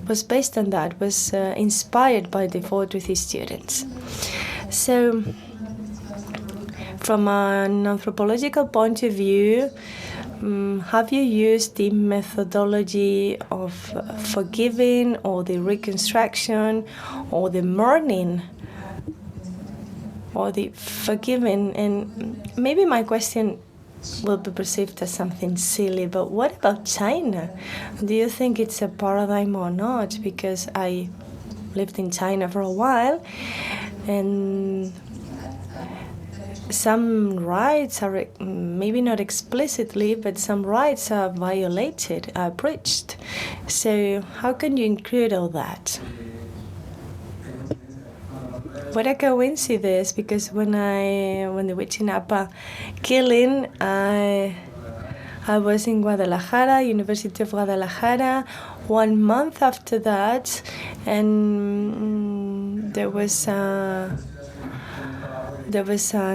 Speaker 3: was based on that, was inspired by the 43 students. So, from an anthropological point of view, have you used the methodology of forgiving or the reconstruction or the mourning or the forgiving? And maybe my question will be perceived as something silly, but what about China? Do you think it's a paradigm or not? Because I lived in China for a while, and some rights are, maybe not explicitly, but some rights are violated, are breached. So how can you include all that? What a coincidence, because when the Ayotzinapa killing, I was in Guadalajara, University of Guadalajara, 1 month after that, and there was an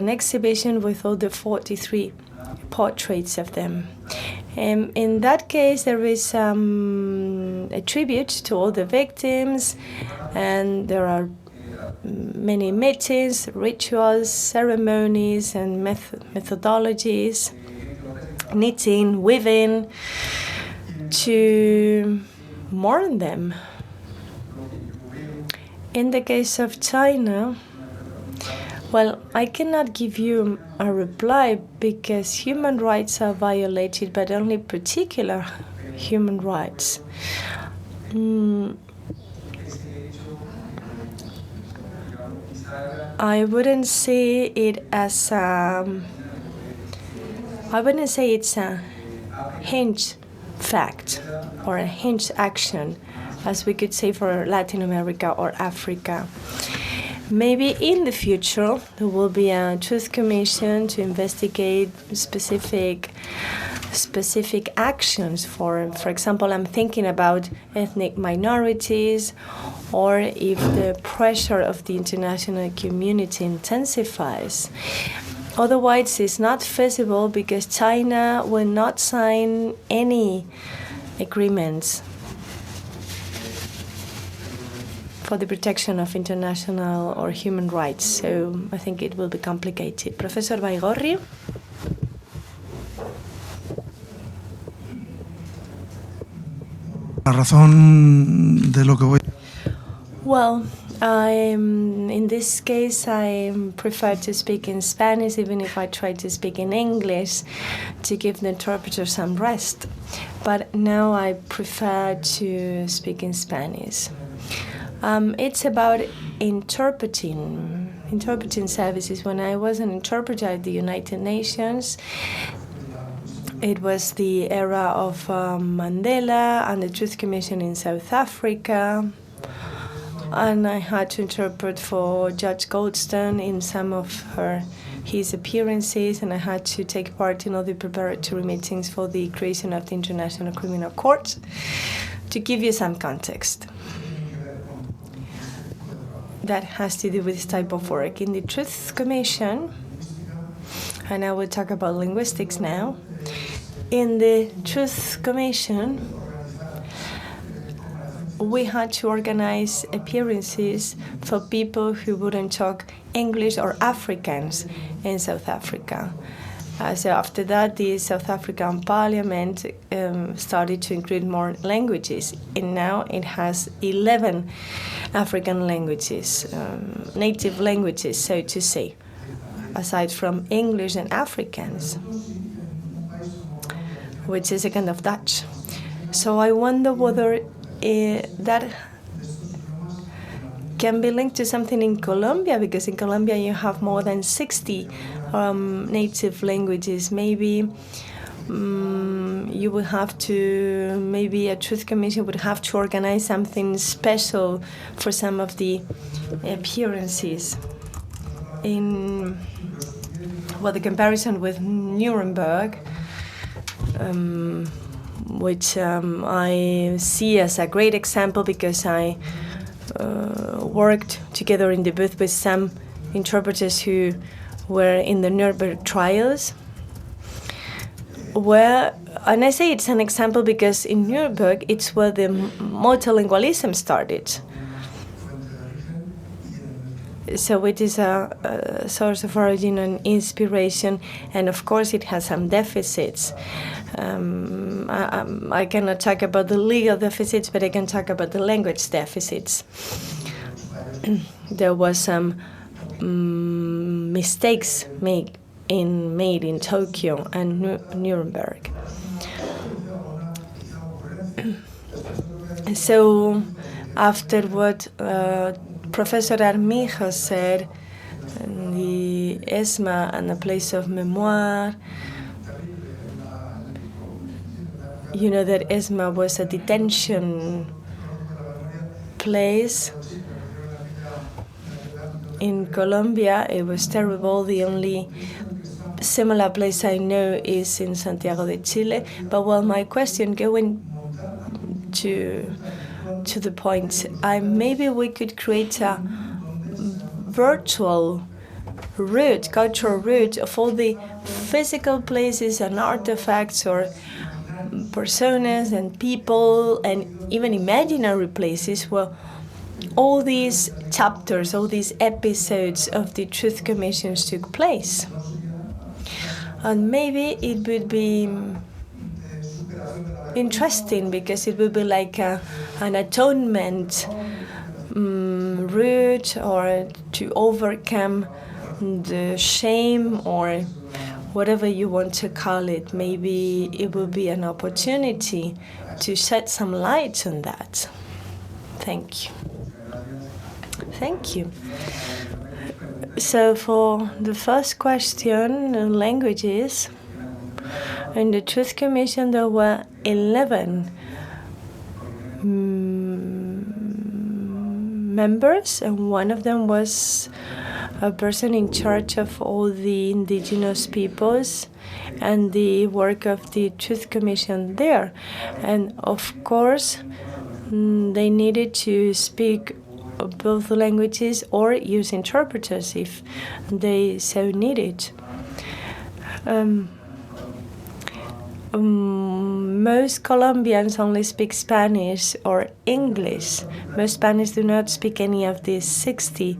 Speaker 3: exhibition with all the 43 portraits of them. In that case, there is a tribute to all the victims, and there are many meetings, rituals, ceremonies, and methodologies, knitting, weaving, to mourn them. In the case of China, well, I cannot give you a reply because human rights are violated, but only particular human rights. I wouldn't say it as I wouldn't say it's a hinge fact or a hinge action, as we could say for Latin America or Africa. Maybe in the future there will be a truth commission to investigate specific actions. For example, I'm thinking about ethnic minorities, or if the pressure of the international community intensifies. Otherwise, it's not feasible because China will not sign any agreements for the protection of international or human rights. So I think it will be complicated. Professor Baigorri.
Speaker 4: La razón de lo que voy.
Speaker 3: Well, in this case, I prefer to speak in Spanish, even if I try to speak in English to give the interpreter some rest. But now I prefer to speak in Spanish. It's about interpreting services. When I was an interpreter at the United Nations, it was the era of Mandela and the Truth Commission in South Africa. And I had to interpret for Judge Goldstone in some of his appearances, and I had to take part in all the preparatory meetings for the creation of the International Criminal Court. To give you some context, that has to do with this type of work. In the Truth Commission, and I will talk about linguistics now, in the Truth Commission, we had to organize appearances for people who wouldn't talk English or Afrikaans in South Africa. So after that, the South African Parliament started to include more languages, and now it has 11 African languages, native languages, so to say, aside from English and Afrikaans, which is a kind of Dutch. So I wonder whether that can be linked to something in Colombia, because in Colombia you have more than 60 native languages. Maybe you would have to, maybe a Truth Commission would have to organize something special for some of the appearances. In the comparison with Nuremberg, which I see as a great example because I worked together in the booth with some interpreters who were in the Nuremberg trials, and I say it's an example because in Nuremberg it's where the multilingualism started. So it is a source of origin and inspiration, and of course it has some deficits. I cannot talk about the legal deficits, but I can talk about the language deficits. There was some mistakes made in Tokyo and Nuremberg. So after what Professor ARMIJOS said, the ESMA and the place of memoir, you know that ESMA was a detention place in Colombia. It was terrible. The only similar place I know is in Santiago de Chile. But well, my question, going to the point, maybe we could create a virtual route, cultural route of all the physical places and artifacts or personas and people and even imaginary places where all these chapters, all these episodes of the Truth Commissions took place. And maybe it would be interesting because it would be like an atonement route, or to overcome the shame, or whatever you want to call it. Maybe it will be an opportunity to shed some light on that. Thank you. Thank you. So for the first question, languages, in the Truth Commission there were 11 members, and one of them was a person in charge of all the indigenous peoples and the work of the Truth Commission there. And of course, they needed to speak both languages or use interpreters if they so needed. Most Colombians only speak Spanish or English. Most Spanish do not speak any of these 60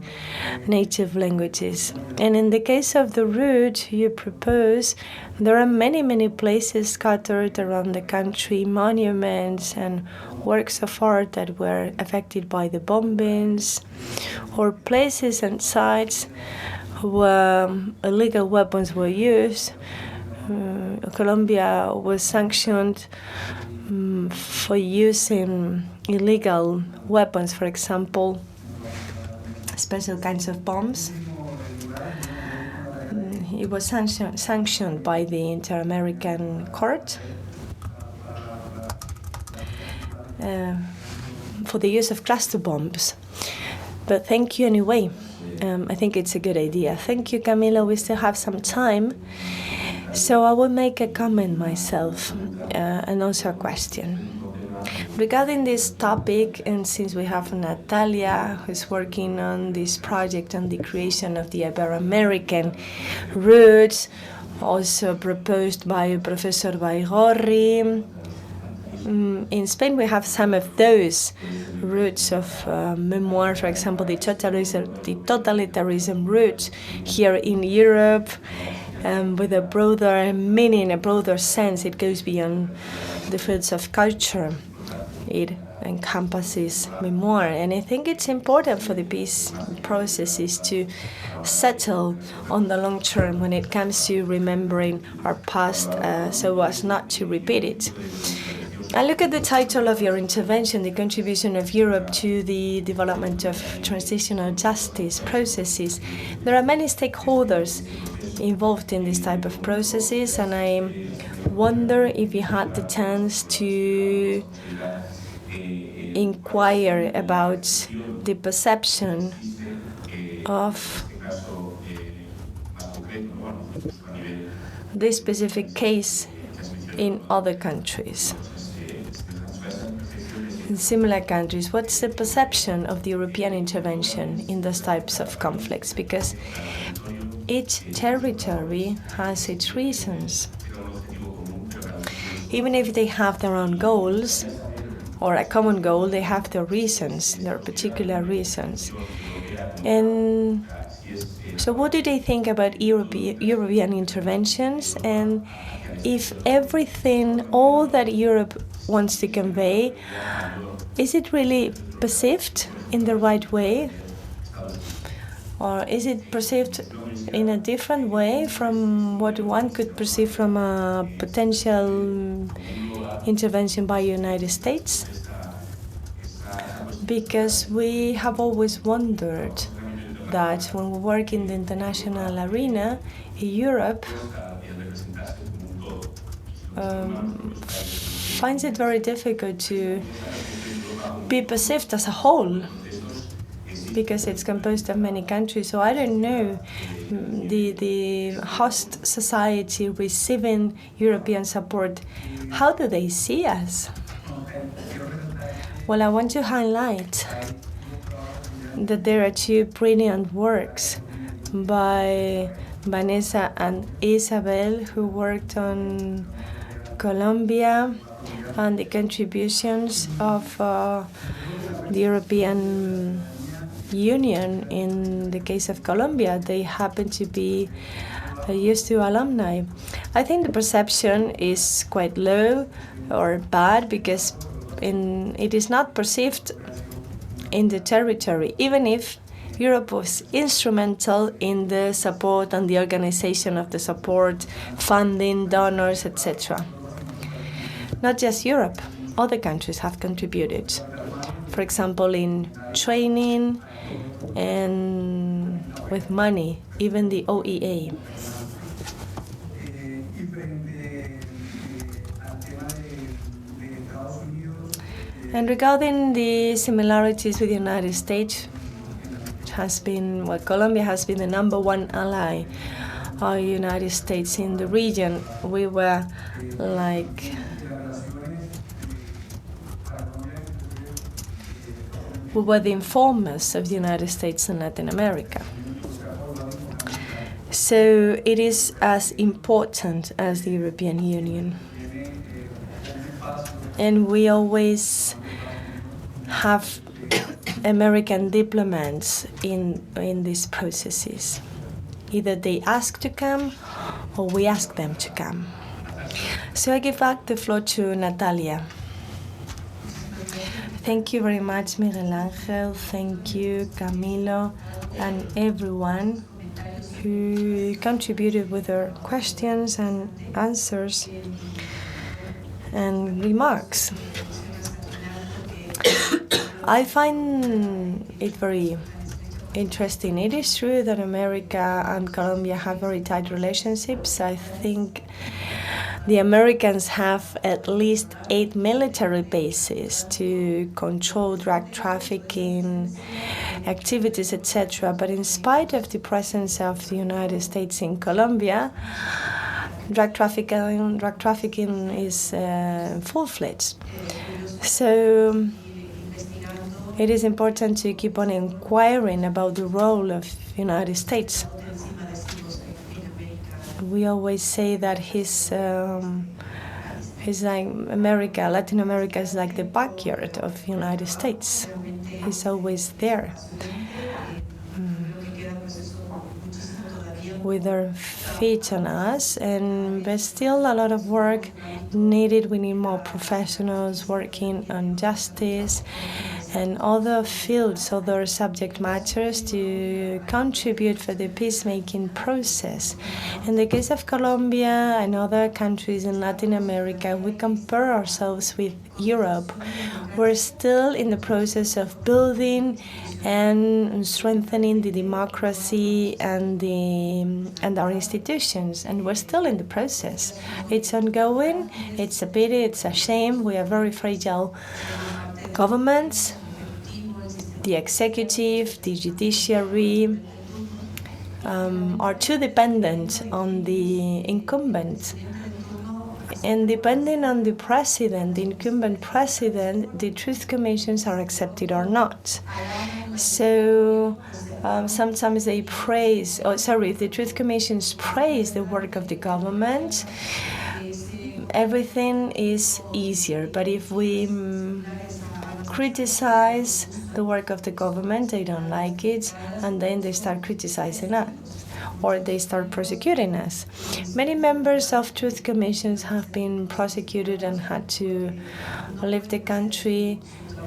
Speaker 3: native languages. And in the case of the route you propose, there are many, many places scattered around the country, monuments and works of art that were affected by the bombings, or places and sites where illegal weapons were used. Colombia was sanctioned for using illegal weapons, for example, special kinds of bombs. It was sanctioned by the Ibero-American court for the use of cluster bombs. But thank you anyway. I think it's a good idea. Thank you, Camilo. We still have some time. So I will make a comment myself and also a question. Regarding this topic, and since we have Natalia, who's working on this project on the creation of the Ibero-American routes, also proposed by Professor Baigorri. In Spain, we have some of those routes of memoir, for example, the totalitarianism route here in Europe. with a broader meaning, a broader sense. It goes beyond the fields of culture. It encompasses me more. And I think it's important for the peace processes to settle on the long term when it comes to remembering our past so as not to repeat it. I look at the title of your intervention, the contribution of Europe to the development of transitional justice processes. There are many stakeholders involved in this type of processes, and I wonder if you had the chance to inquire about the perception of this specific case in other countries. In similar countries, what's the perception of the European intervention in those types of conflicts? Because each territory has its reasons. Even if they have their own goals, or a common goal, they have their reasons, their particular reasons. And so what do they think about European interventions? And if everything, all that Europe wants to convey, is it really perceived in the right way? Or is it perceived in a different way from what one could perceive from a potential intervention by the United States? Because we have always wondered that when we work in the international arena, Europe finds it very difficult to be perceived as a whole, because it's composed of many countries. So I don't know, the host society receiving European support, how do they see us? Well, I want to highlight that there are two brilliant works by Vanessa and Isabel, who worked on Colombia and the contributions of the European Union in the case of Colombia. They happen to be Yuste alumni. I think the perception is quite low or bad because it is not perceived in the territory, even if Europe was instrumental in the support and the organization of the support, funding, donors, etc. Not just Europe, other countries have contributed. For example, in training and with money, even the OEA. And regarding the similarities with the United States, Colombia has been the #1 ally of the United States in the region. We were the informers of the United States in Latin America. So it is as important as the European Union. And we always have American diplomats in these processes. Either they ask to come or we ask them to come. So I give back the floor to Natalia. Thank you very much, Miguel Ángel. Thank you, Camilo, and everyone who contributed with their questions and answers and remarks. I find it very interesting. It is true that America and Colombia have very tight relationships. I think the Americans have at least 8 military bases to control drug trafficking activities, etc. But in spite of the presence of the United States in Colombia, drug trafficking is full-fledged. So it is important to keep on inquiring about the role of the United States. We always say that he's like Latin America is like the backyard of the United States. He's always there. with their feet on us, but still a lot of work needed. We need more professionals working on justice and other fields, other subject matters to contribute for the peacemaking process. In the case of Colombia and other countries in Latin America, we compare ourselves with Europe. We're still in the process of building and strengthening the democracy and our institutions, and we're still in the process. It's ongoing. It's a pity. It's a shame. We are very fragile governments. The executive, the judiciary are too dependent on the incumbent. And depending on the president, the incumbent president, the truth commissions are accepted or not. So sometimes they the truth commissions praise the work of the government, everything is easier. But if we criticize the work of the government, they don't like it, and then they start criticizing us, or they start persecuting us. Many members of truth commissions have been prosecuted and had to leave the country,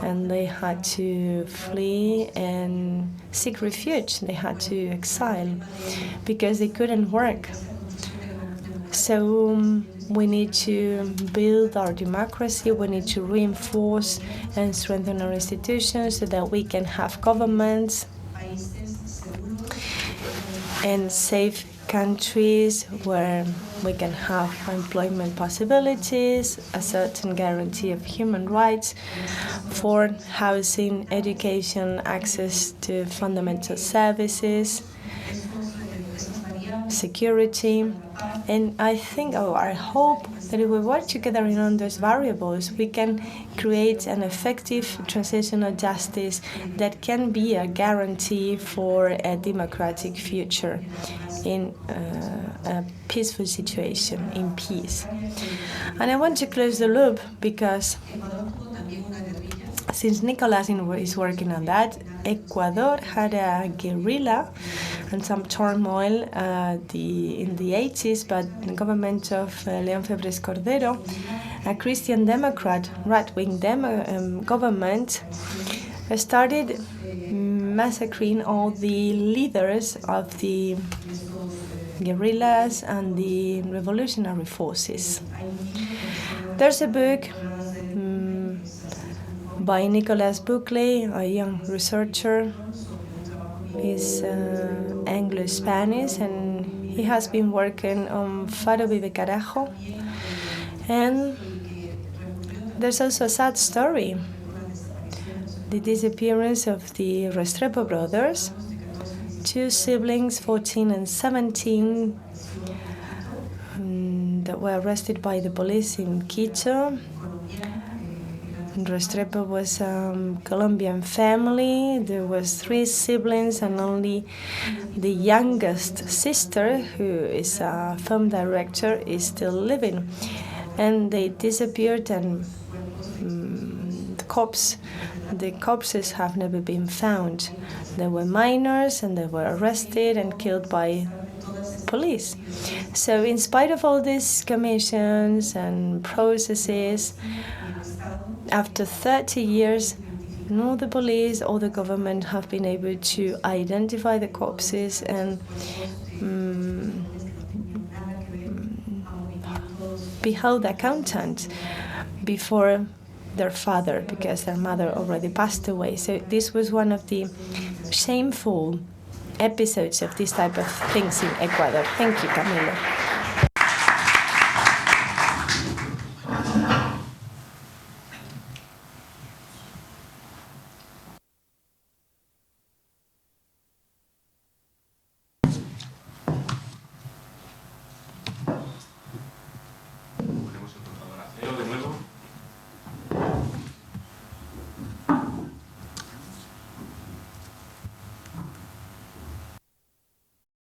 Speaker 3: and they had to flee and seek refuge. They had to exile because they couldn't work. So we need to build our democracy. We need to reinforce and strengthen our institutions so that we can have governments and safe countries where we can have employment possibilities, a certain guarantee of human rights for housing, education, access to fundamental services, security. And I think, I hope that if we work together on those variables, we can create an effective transitional justice that can be a guarantee for a democratic future in a peaceful situation, in peace. And I want to close the loop because since Nicolas is working on that, Ecuador had a guerrilla and some turmoil in the 80s, but the government of León Febres Cordero, a Christian Democrat, right-wing government, started massacring all the leaders of the guerrillas and the revolutionary forces. There's a book by Nicolas Buckley, a young researcher. He's Anglo-Spanish, and he has been working on Faro Vive Carajo. And there's also a sad story, the disappearance of the Restrepo brothers, two siblings, 14 and 17, that were arrested by the police in Quito. Restrepo was a Colombian family. There was 3 siblings, and only the youngest sister, who is a film director, is still living. And they disappeared, and the corpses have never been found. They were minors, and they were arrested and killed by police. So in spite of all these commissions and processes, after 30 years, nor the police or the government have been able to identify the corpses and be held accountable before their father, because their mother already passed away. So this was one of the shameful episodes of this type of things in Ecuador. Thank you, Camilo.